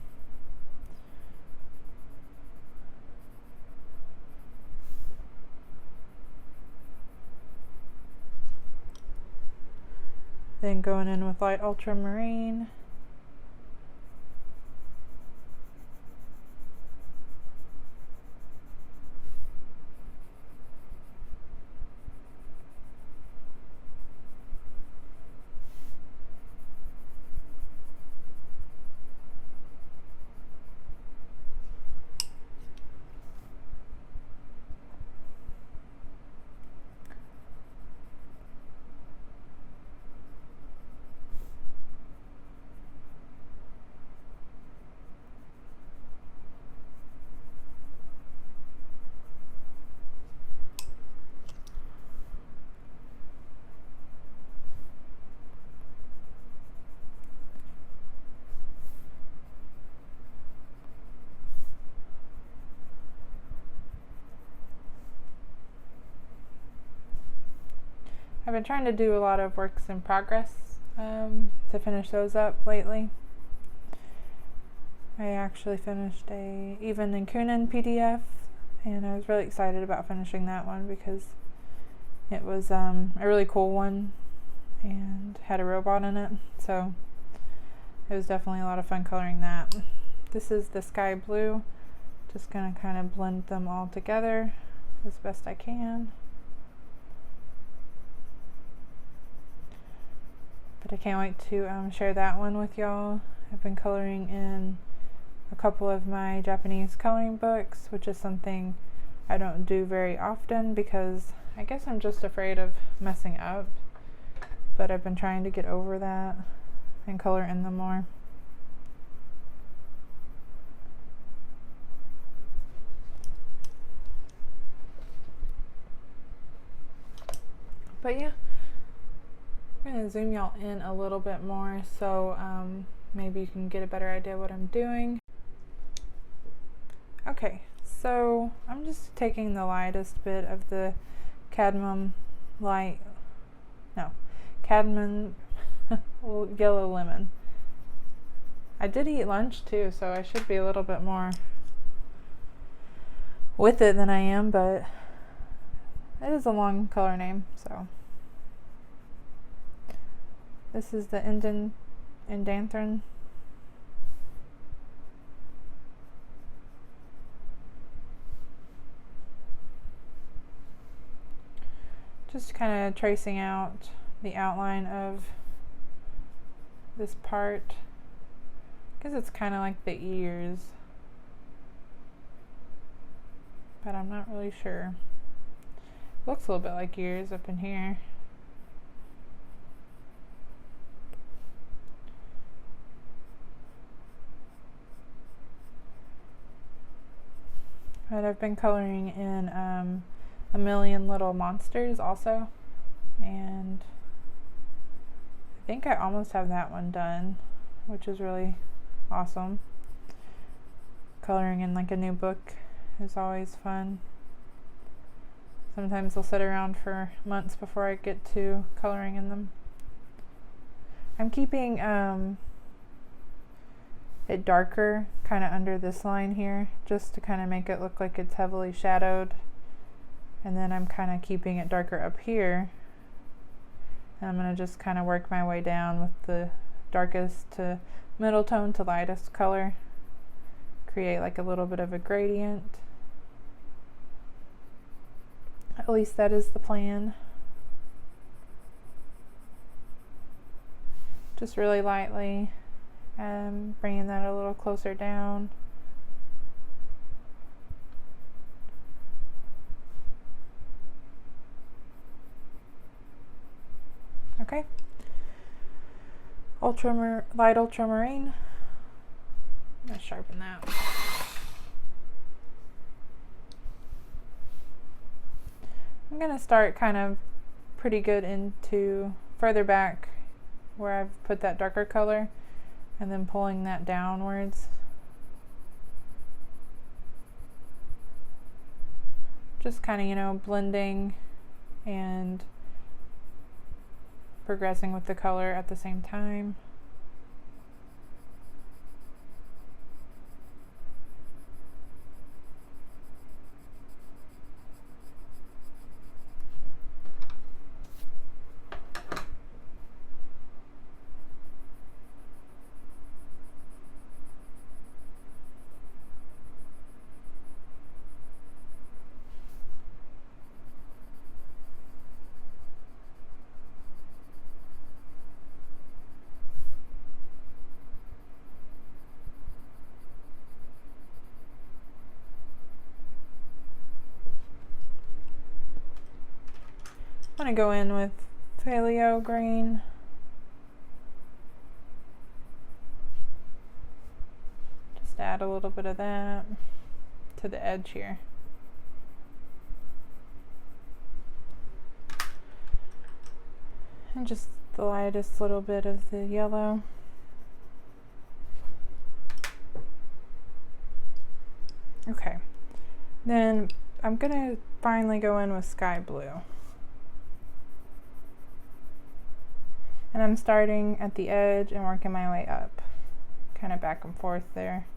Then going in with light ultramarine. I've been trying to do a lot of works in progress to finish those up lately. I actually finished a Even and Kunin PDF, and I was really excited about finishing that one because it was a really cool one and had a robot in it, so it was definitely a lot of fun coloring that. This is the sky blue. Just gonna kind of blend them all together as best I can. But I can't wait to share that one with y'all. I've been coloring in a couple of my Japanese coloring books, which is something I don't do very often because I guess I'm just afraid of messing up. But I've been trying to get over that and color in them more. But yeah, I'm going to zoom y'all in a little bit more so maybe you can get a better idea of what I'm doing. Okay, so I'm just taking the lightest bit of the cadmium yellow lemon. I did eat lunch too, so I should be a little bit more with it than I am, but it is a long color name, so. This is the indanthrone Just kind of tracing out the outline of this part. I guess it's kind of like the ears, but I'm not really sure. Looks a little bit like ears up in here. But I've been coloring in A Million Little Monsters also, and I think I almost have that one done, which is really awesome. Coloring in like a new book is always fun. Sometimes I'll sit around for months before I get to coloring in them. I'm keeping it darker kind of under this line here, just to kind of make it look like it's heavily shadowed. And then I'm kind of keeping it darker up here. And I'm going to just kind of work my way down with the darkest to middle tone to lightest color. Create like a little bit of a gradient. At least that is the plan. Just really lightly. Bringing that a little closer down. Okay. Light ultramarine. I'm gonna sharpen that. I'm gonna start kind of pretty good into further back where I've put that darker color, and then pulling that downwards. Just kind of, you know, blending and progressing with the color at the same time. I'm going to go in with Paleo green. Just add a little bit of that to the edge here. And just the lightest little bit of the yellow. Okay, then I'm going to finally go in with sky blue. And I'm starting at the edge and working my way up, kind of back and forth there.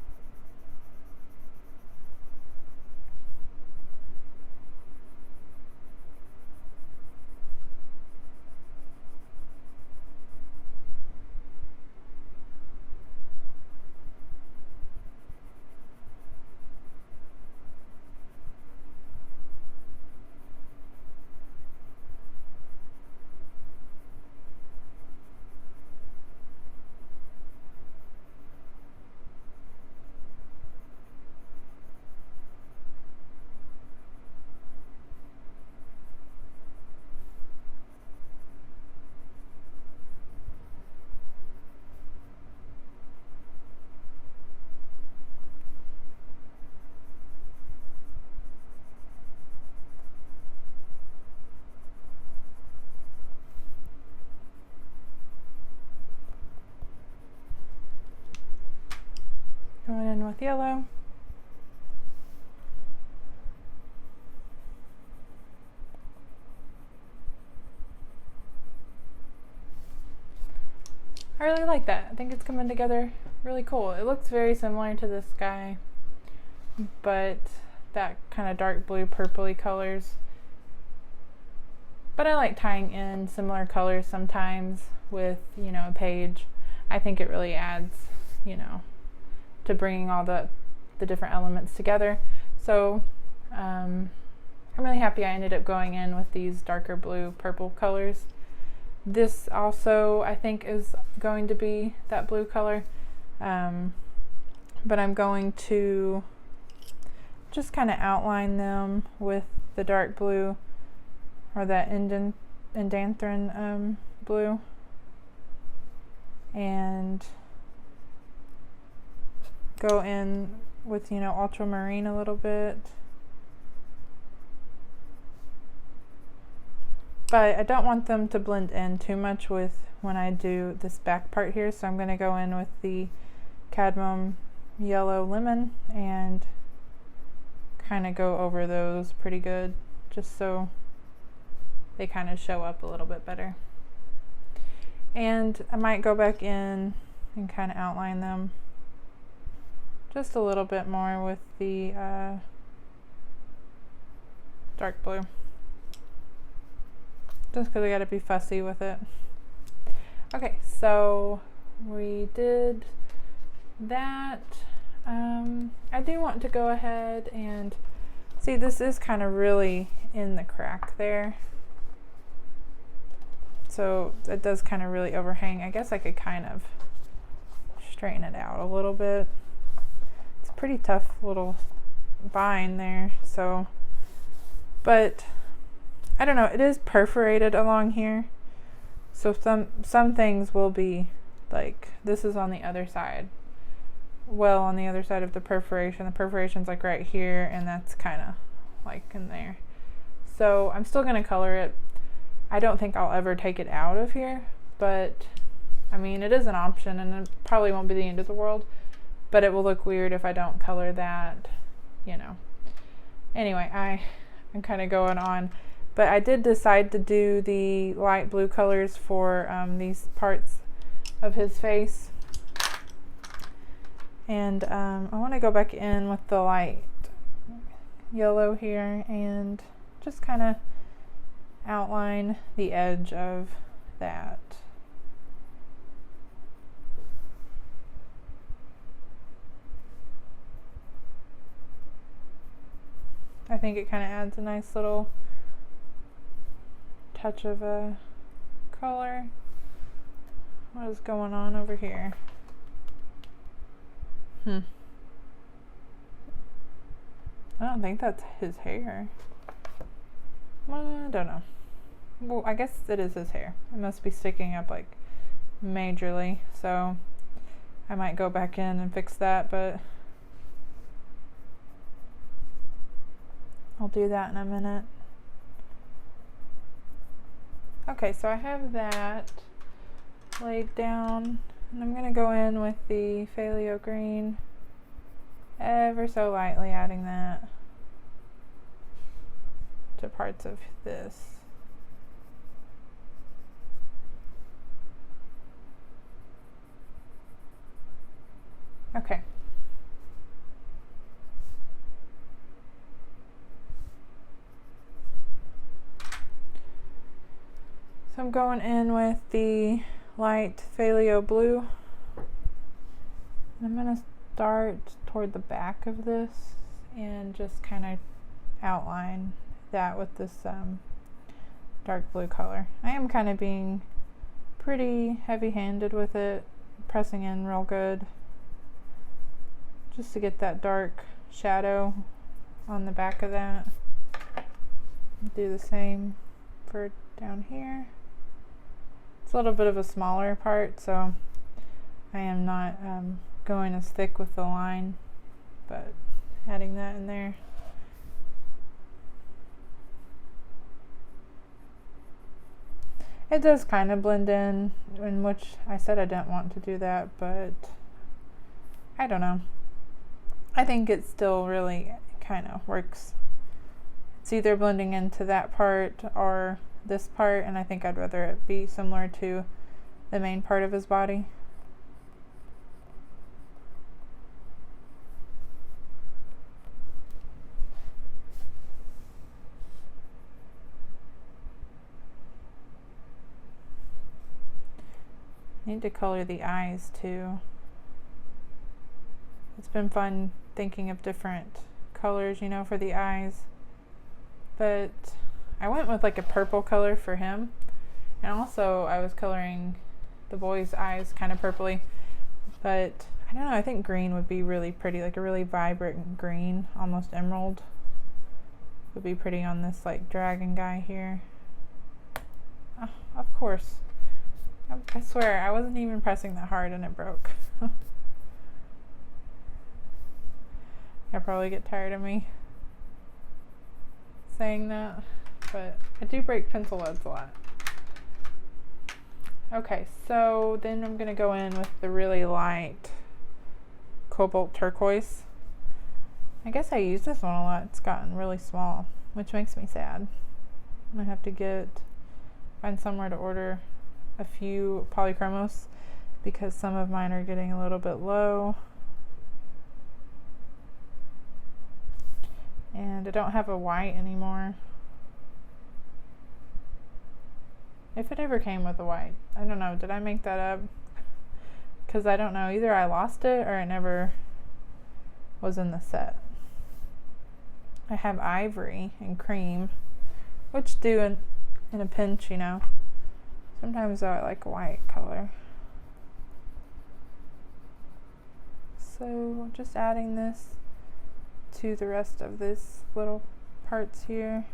Going in with yellow. I really like that. I think it's coming together really cool. It looks very similar to the sky, but that kind of dark blue purpley colors. But I like tying in similar colors sometimes with, you know, a page. I think it really adds, you know, to bringing all the different elements together. So I I'm really happy I ended up going in with these darker blue purple colors. This also I think is going to be that blue color, but I'm going to just kind of outline them with the dark blue, or that indanthrine blue, and go in with, you know, ultramarine a little bit. But I don't want them to blend in too much with when I do this back part here, so I'm going to go in with the cadmium yellow lemon and kind of go over those pretty good, just so they kind of show up a little bit better. And I might go back in and kind of outline them just a little bit more with the dark blue, just because I got to be fussy with it. Okay, so we did that. I do want to go ahead and see, this is kind of really in the crack there, so it does kind of really overhang. I guess I could kind of straighten it out a little bit. It's a pretty tough little bind there, so, but I don't know, it is perforated along here, so some things will be like, this is on the other side, well, on the other side of the perforation. The perforation's like right here, and that's kind of like in there. So I'm still going to color it. I don't think I'll ever take it out of here, but I mean, it is an option, and it probably won't be the end of the world, but it will look weird if I don't color that, you know. Anyway, I'm kind of going on, but I did decide to do the light blue colors for these parts of his face. And I want to go back in with the light yellow here and just kind of outline the edge of that. I think it kind of adds a nice little touch of a color. What is going on over here? I don't think that's his hair. Well, I don't know. Well, I guess it is his hair. It must be sticking up like majorly, so I might go back in and fix that, but I'll do that in a minute. Okay, so I have that laid down, and I'm going to go in with the phthalo green, ever so lightly adding that to parts of this. Okay. So I'm going in with the light phthalo blue. I'm going to start toward the back of this and just kind of outline that with this dark blue color. I am kind of being pretty heavy-handed with it, pressing in real good just to get that dark shadow on the back of that. Do the same for down here. It's a little bit of a smaller part, so I am not going as thick with the line, but adding that in there. It does kind of blend in which I said I didn't want to do that, but I don't know. I think it still really kind of works. It's either blending into that part or this part, and I think I'd rather it be similar to the main part of his body. Need to color the eyes too. It's been fun thinking of different colors, you know, for the eyes. but I went with like a purple color for him, and also I was coloring the boy's eyes kind of purpley, but I don't know, I think green would be really pretty, like a really vibrant green, almost emerald would be pretty on this like dragon guy here. Oh, of course, I swear I wasn't even pressing that hard and it broke. You'll probably get tired of me saying that, but I do break pencil leads a lot. Okay, so then I'm gonna go in with the really light cobalt turquoise. I guess I use this one a lot. It's gotten really small, which makes me sad. I'm gonna have to find somewhere to order a few polychromos because some of mine are getting a little bit low. And I don't have a white anymore. If it ever came with a white. I don't know, did I make that up? Because I don't know, either I lost it or it never was in the set. I have ivory and cream, which do in a pinch, you know. Sometimes though I like a white color. So just adding this to the rest of these little parts here.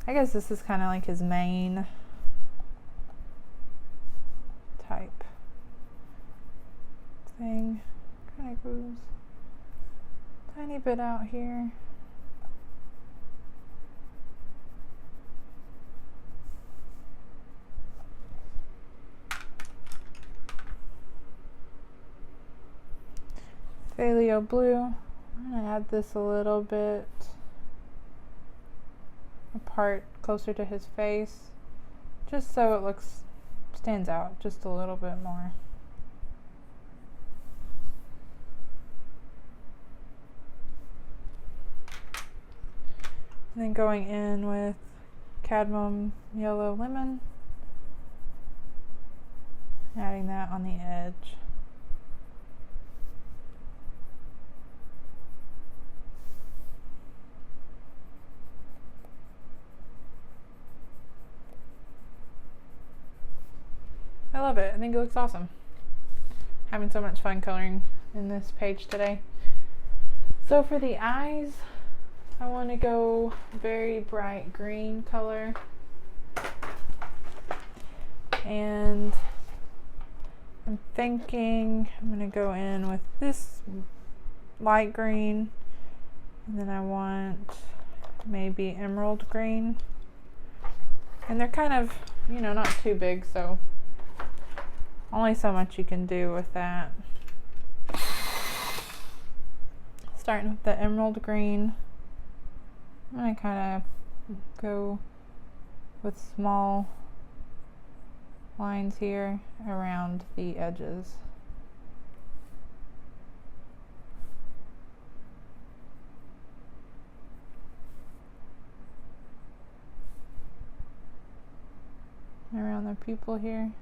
I guess this is kind of like his main type thing. Kind of goes a tiny bit out here. Paleo blue. I'm going to add this a little bit apart, closer to his face, just so it stands out just a little bit more. And then going in with cadmium yellow lemon, adding that on the edge. I love it. I think it looks awesome. Having so much fun coloring in this page today. So for the eyes, I want to go very bright green color. And I'm thinking I'm going to go in with this light green. And then I want maybe emerald green. And they're kind of, you know, not too big, so only so much you can do with that. Starting with the emerald green, I'm going to kind of go with small lines here around the edges. Around the pupil here.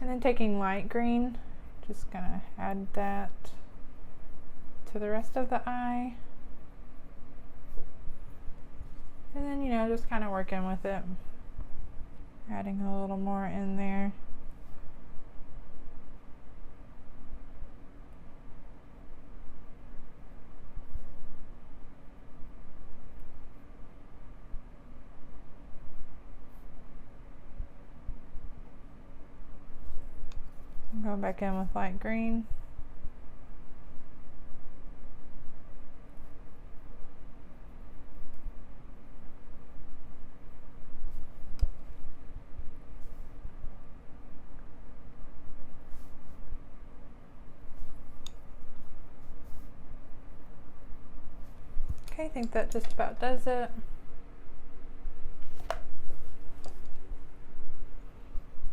And then taking light green, just gonna add that to the rest of the eye. And then, you know, just kind of working with it, adding a little more in there. Going back in with light green. Okay, I think that just about does it.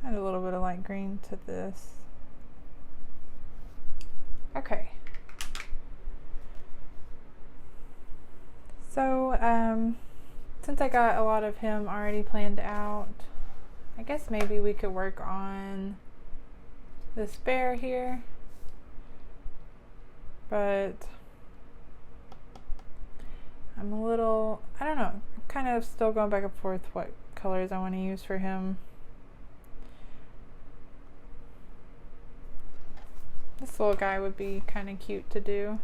Add a little bit of light green to this. Okay, So, since I got a lot of him already planned out, I guess maybe we could work on this bear here. But I'm a little, I don't know, kind of still going back and forth what colors I want to use for him. This little guy would be kind of cute to do.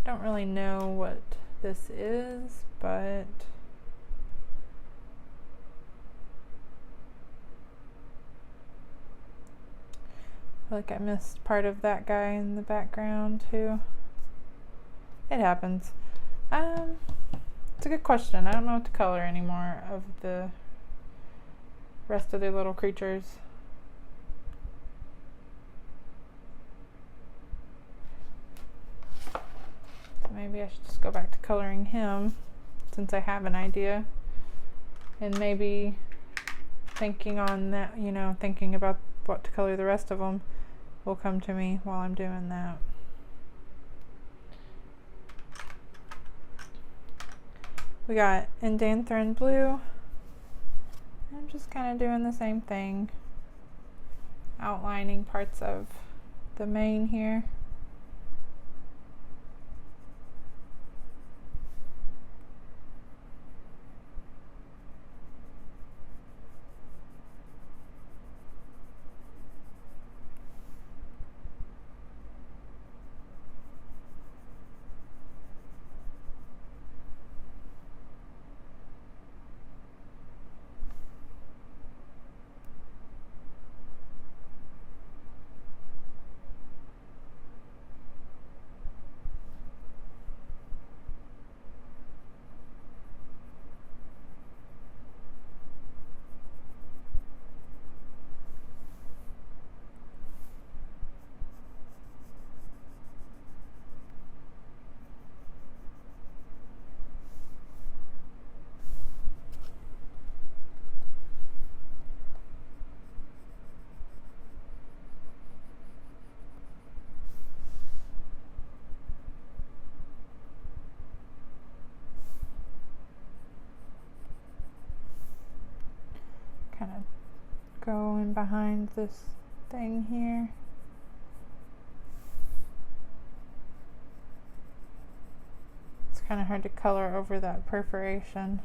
Don't really know what this is, but I feel like I missed part of that guy in the background too. It happens. It's a good question. I don't know what to color anymore of the rest of the little creatures. So maybe I should just go back to coloring him since I have an idea. And maybe thinking on that, you know, thinking about what to color the rest of them will come to me while I'm doing that. We got Indanthrone blue. I'm just kind of doing the same thing, outlining parts of the mane here. Kind of going behind this thing here. It's kind of hard to color over that perforation.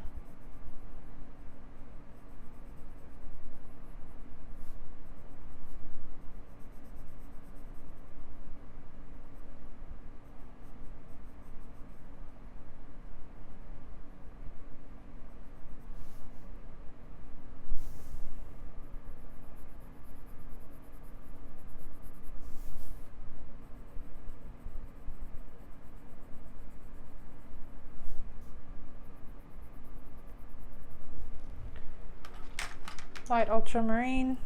Light ultramarine.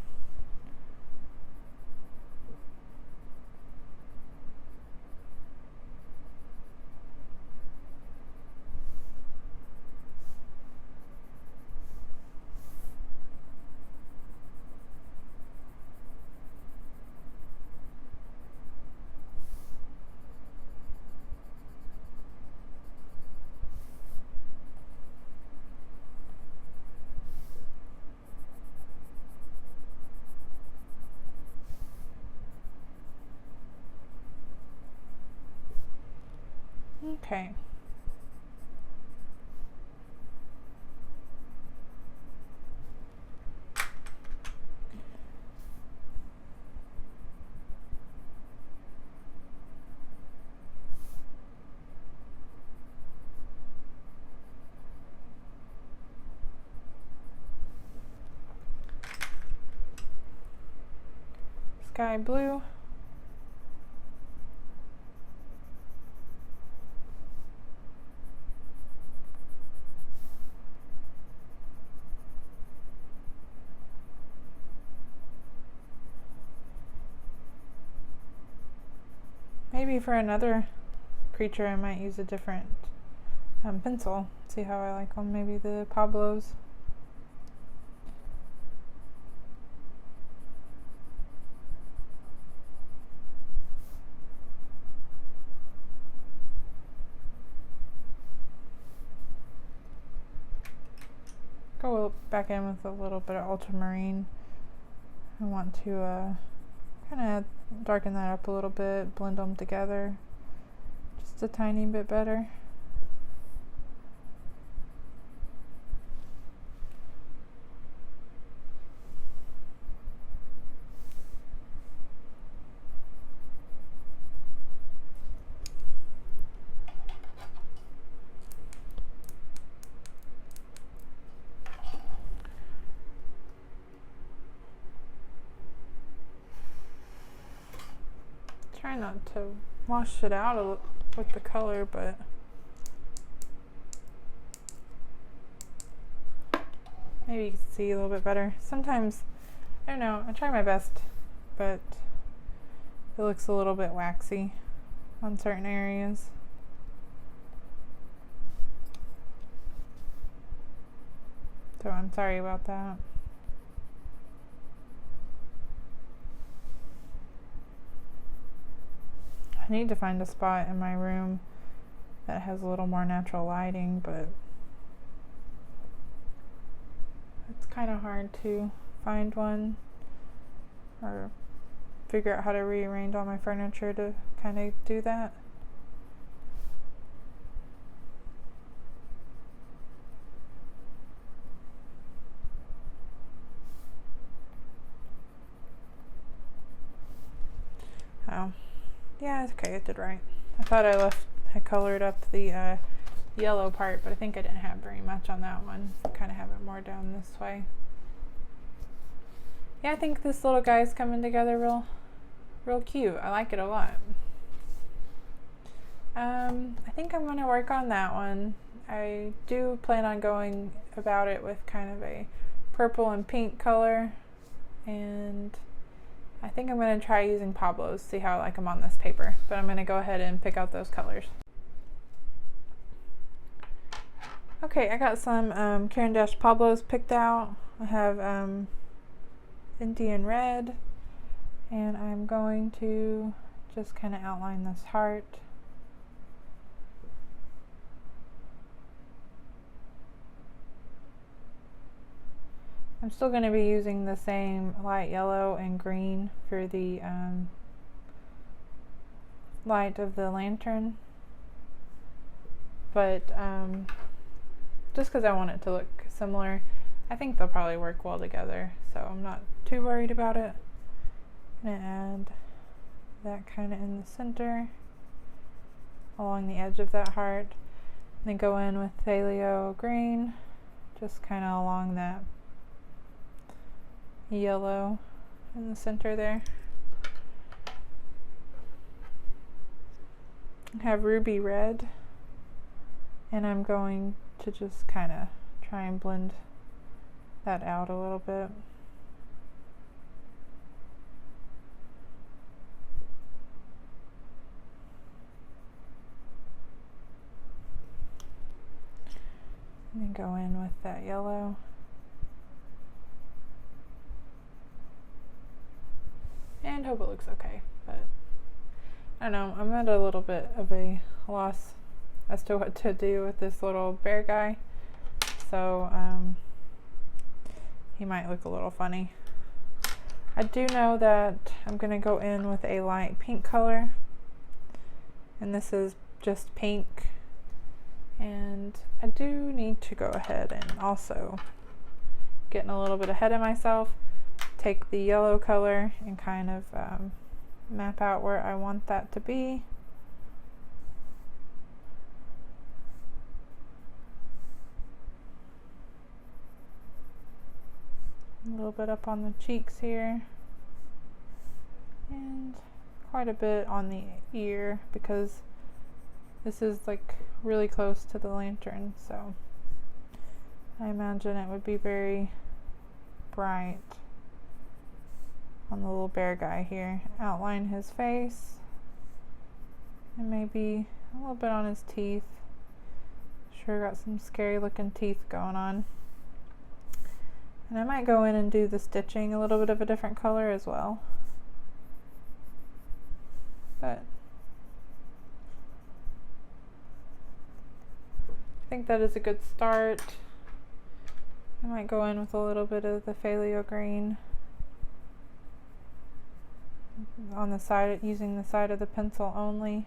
Okay. Sky blue. Maybe for another creature I might use a different pencil. See how I like them. Maybe the pablos. go back in with a little bit of ultramarine. I want to kind of darken that up a little bit, blend them together just a tiny bit better. Try not to wash it out with the color, but maybe you can see a little bit better. Sometimes, I don't know, I try my best, but it looks a little bit waxy on certain areas. So I'm sorry about that. I need to find a spot in my room that has a little more natural lighting, but it's kind of hard to find one or figure out how to rearrange all my furniture to kind of do that. Oh. Yeah, it's okay, it did right. I thought I colored up the yellow part, but I think I didn't have very much on that one. Kind of have it more down this way. Yeah, I think this little guy's coming together real cute. I like it a lot. I think I'm gonna work on that one. I do plan on going about it with kind of a purple and pink color, and I think I'm going to try using pablos, see how I like them on this paper, but I'm going to go ahead and pick out those colors. Okay, I got some caren pablos picked out. I have Indian red, and I'm going to just kind of outline this heart. I'm still going to be using the same light yellow and green for the light of the lantern, but just because I want it to look similar, I think they'll probably work well together, so I'm not too worried about it. I'm going to add that kind of in the center along the edge of that heart, and then go in with phthalo green just kind of along that yellow in the center there. I have ruby red, and I'm going to just kind of try and blend that out a little bit. And then go in with that yellow. And hope it looks okay, but I don't know, I'm at a little bit of a loss as to what to do with this little bear guy, so he might look a little funny. I do know that I'm going to go in with a light pink color, and this is just pink, and I do need to go ahead and also, getting a little bit ahead of myself, take the yellow color and kind of map out where I want that to be. A little bit up on the cheeks here, and quite a bit on the ear because this is like really close to the lantern, so I imagine it would be very bright on the little bear guy here. Outline his face and maybe a little bit on his teeth. Sure got some scary looking teeth going on. And I might go in and do the stitching a little bit of a different color as well. But I think that is a good start. I might go in with a little bit of the phthalo green on the side, using the side of the pencil only.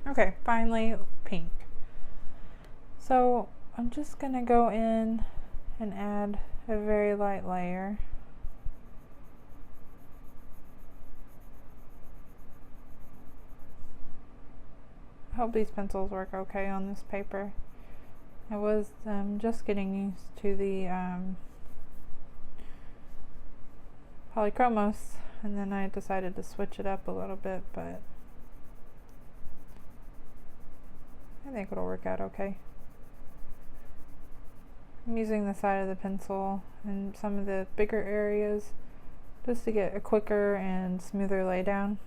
Okay, finally pink. So I'm just gonna go in and add a very light layer. I hope these pencils work okay on this paper. I was just getting used to the polychromos, and then I decided to switch it up a little bit, but I think it'll work out okay. I'm using the side of the pencil and some of the bigger areas just to get a quicker and smoother lay down.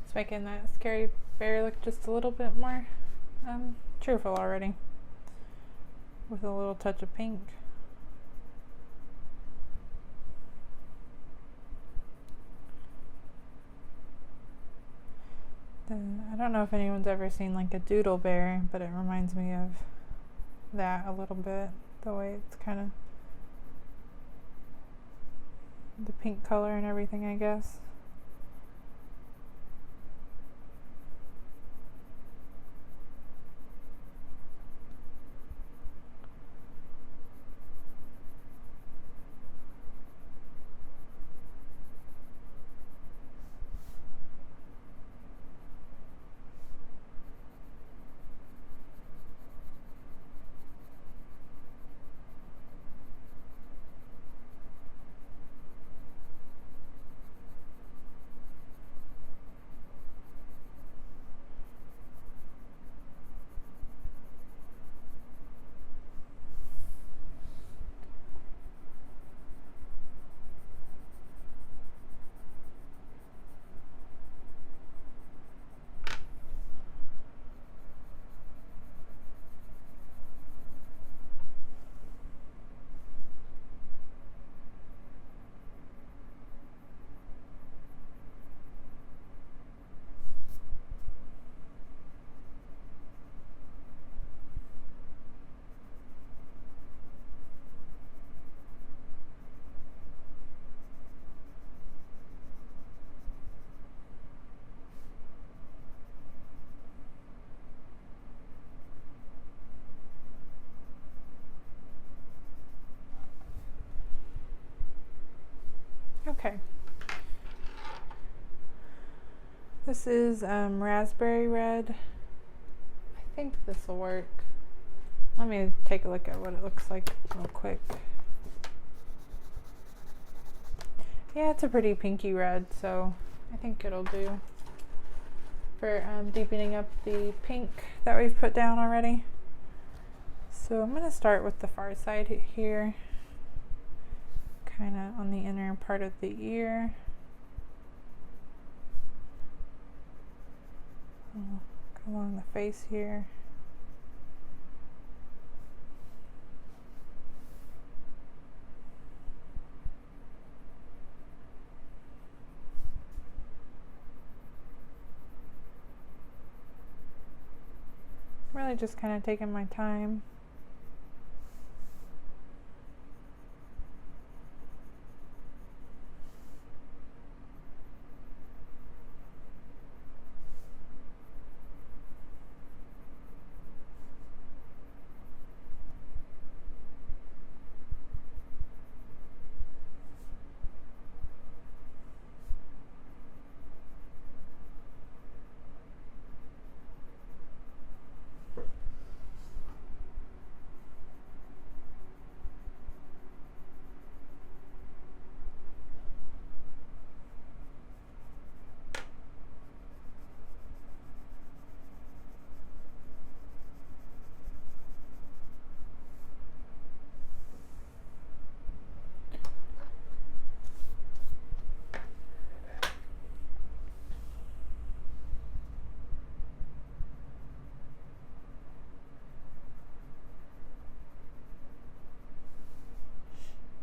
It's making that scary fairy look just a little bit more cheerful already, with a little touch of pink. I don't know if anyone's ever seen like a doodle bear, but it reminds me of that a little bit, the way it's kind of the pink color and everything, I guess. Okay. This is raspberry red. I think this will work. Let me take a look at what it looks like real quick. Yeah, it's a pretty pinky red, so I think it'll do for deepening up the pink that we've put down already. So I'm going to start with the far side here, kind of on the inner part of the ear. Go along the face here. Really just kind of taking my time.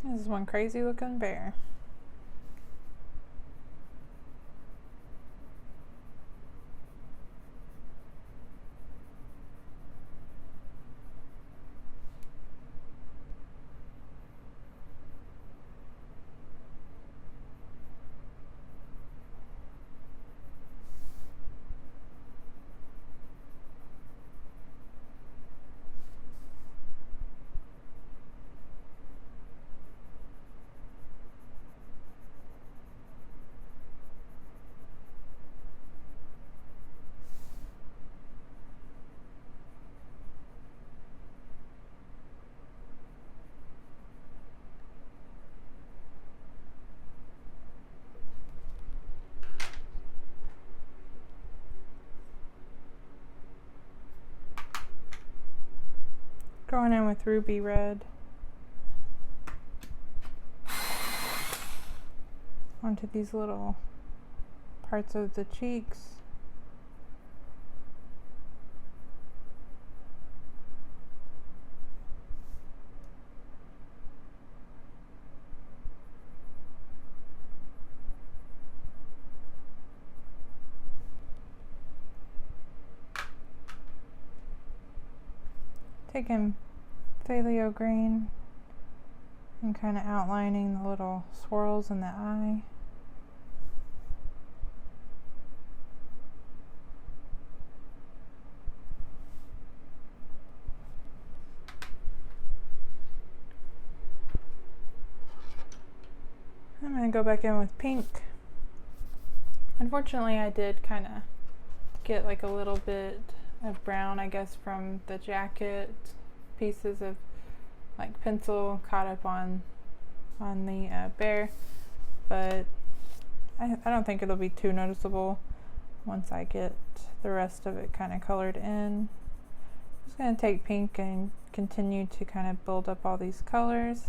This is one crazy looking bear. Going in with ruby red onto these little parts of the cheeks. Taking phthalo green and kind of outlining the little swirls in the eye. I'm going to go back in with pink. Unfortunately, I did kind of get like a little bit of brown, I guess, from the jacket. Pieces of like pencil caught up on the bear, but I don't think it'll be too noticeable once I get the rest of it kind of colored in. I'm just going to take pink and continue to kind of build up all these colors.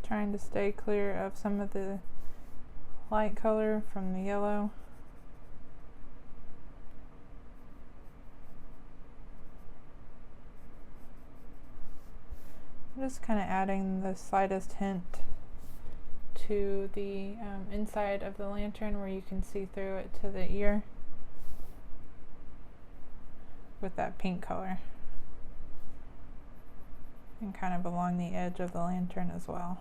Trying to stay clear of some of the light color from the yellow. I'm just kind of adding the slightest hint to the inside of the lantern where you can see through it to the ear with that pink color, and kind of along the edge of the lantern as well.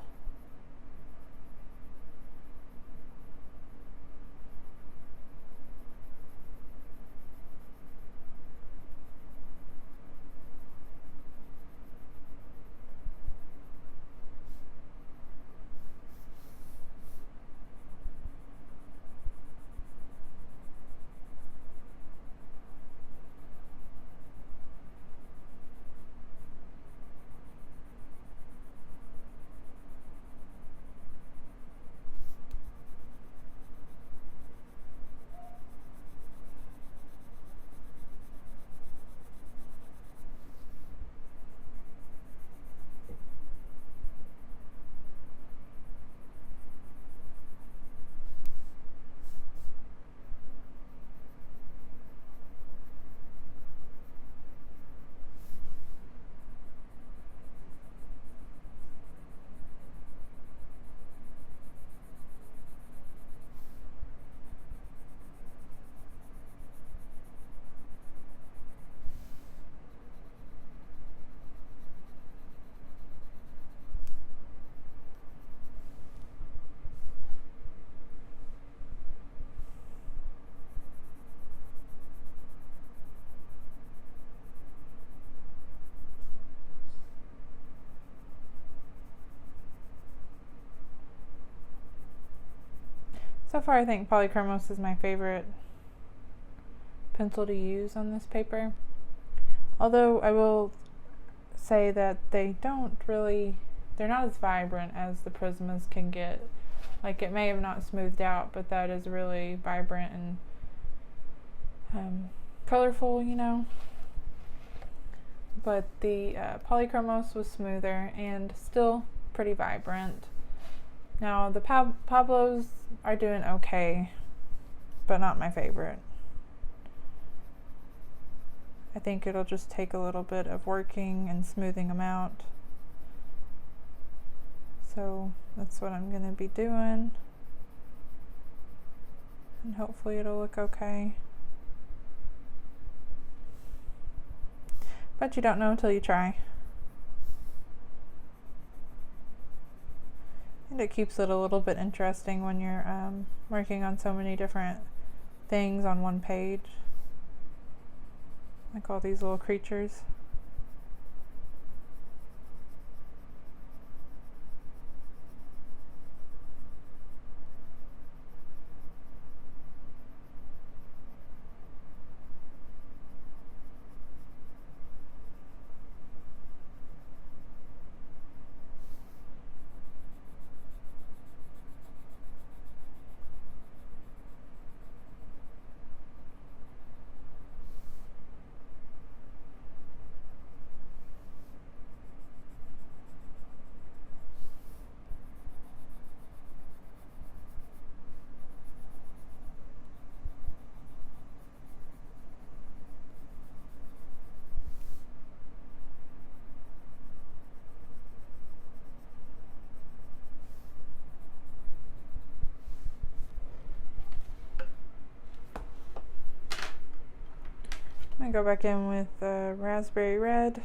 So far I think polychromos is my favorite pencil to use on this paper. Although I will say that they're not as vibrant as the Prismas can get. Like, it may have not smoothed out, but that is really vibrant and colorful, you know. But the polychromos was smoother and still pretty vibrant. Now the pablos are doing okay, but not my favorite. I think it'll just take a little bit of working and smoothing them out. So that's what I'm going to be doing. And hopefully it'll look okay. But you don't know until you try. And it keeps it a little bit interesting when you're working on so many different things on one page. Like all these little creatures. I'm going to go back in with raspberry red.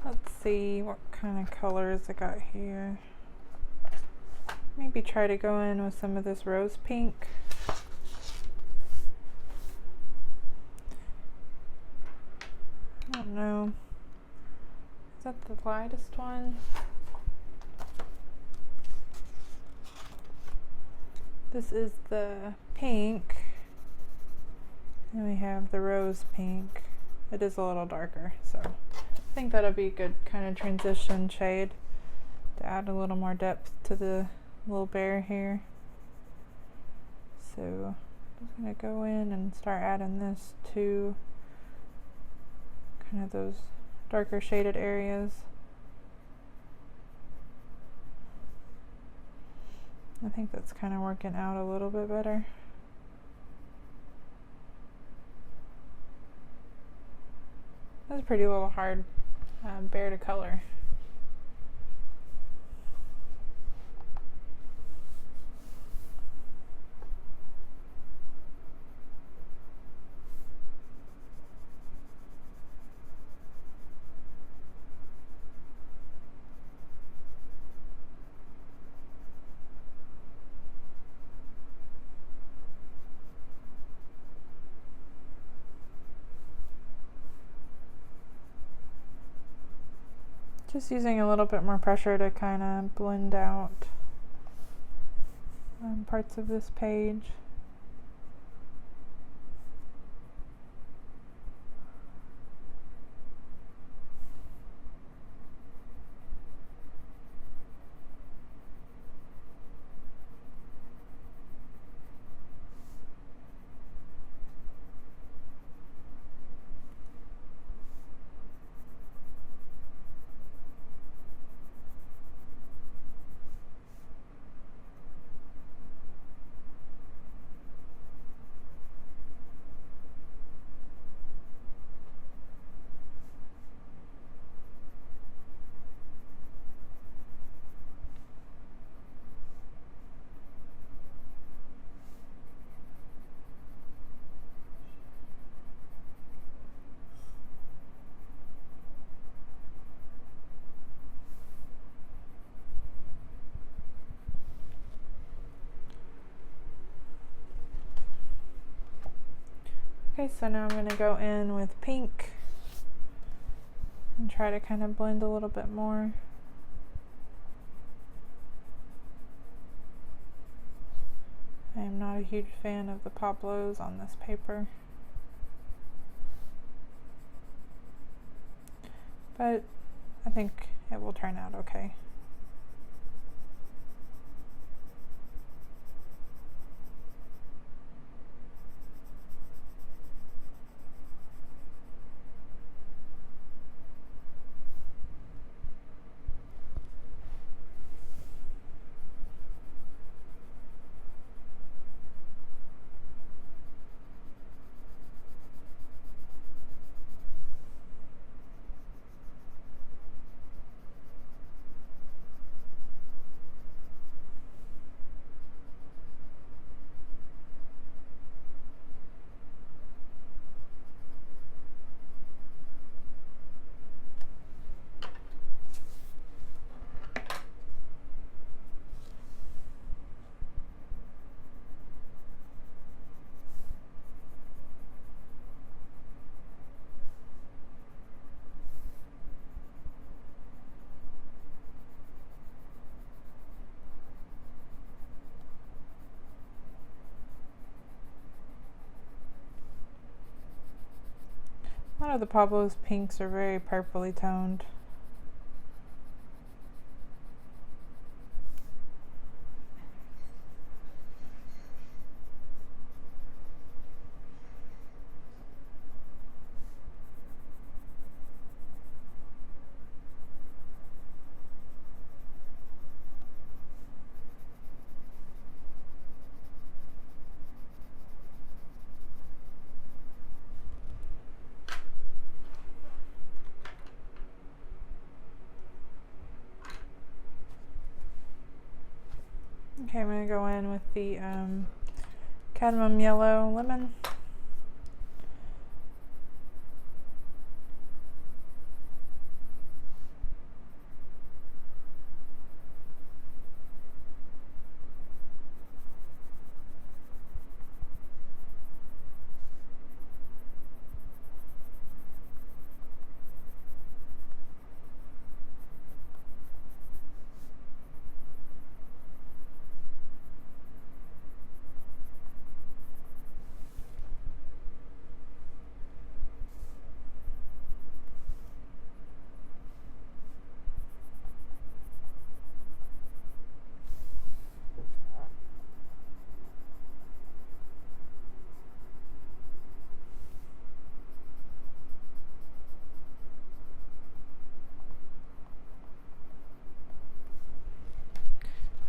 Let's see what kind of colors I got here. Maybe try to go in with some of this rose pink. I don't know. Is that the lightest one? This is the pink. And we have the rose pink. It is a little darker, so I think that'll be a good kind of transition shade to add a little more depth to the little bear here. So I'm just gonna go in and start adding this to kind of those darker shaded areas. I think that's kind of working out a little bit better. That's a pretty little hard bear to color. Just using a little bit more pressure to kind of blend out parts of this page. Okay, so now I'm going to go in with pink and try to kind of blend a little bit more. I am not a huge fan of the pablos on this paper, but I think it will turn out okay. A lot of the pablos pinks are very purpley toned. Okay, I'm going to go in with the cadmium yellow lemon.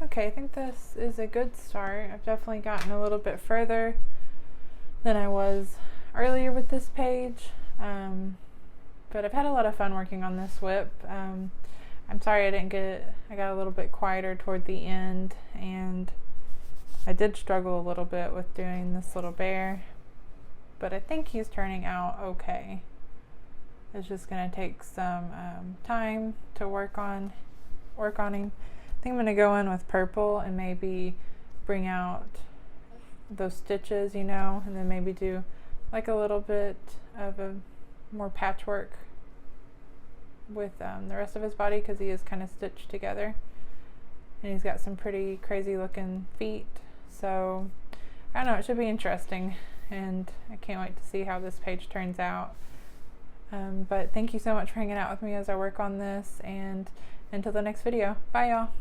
Okay, I think this is a good start. I've definitely gotten a little bit further than I was earlier with this page, but I've had a lot of fun working on this whip. I'm sorry I got a little bit quieter toward the end, and I did struggle a little bit with doing this little bear, but I think he's turning out okay. It's just going to take some time to work on him. I think I'm going to go in with purple and maybe bring out those stitches, you know, and then maybe do like a little bit of a more patchwork with the rest of his body, because he is kind of stitched together. and he's got some pretty crazy looking feet. So I don't know, it should be interesting, and I can't wait to see how this page turns out. But thank you so much for hanging out with me as I work on this, and until the next video, bye y'all.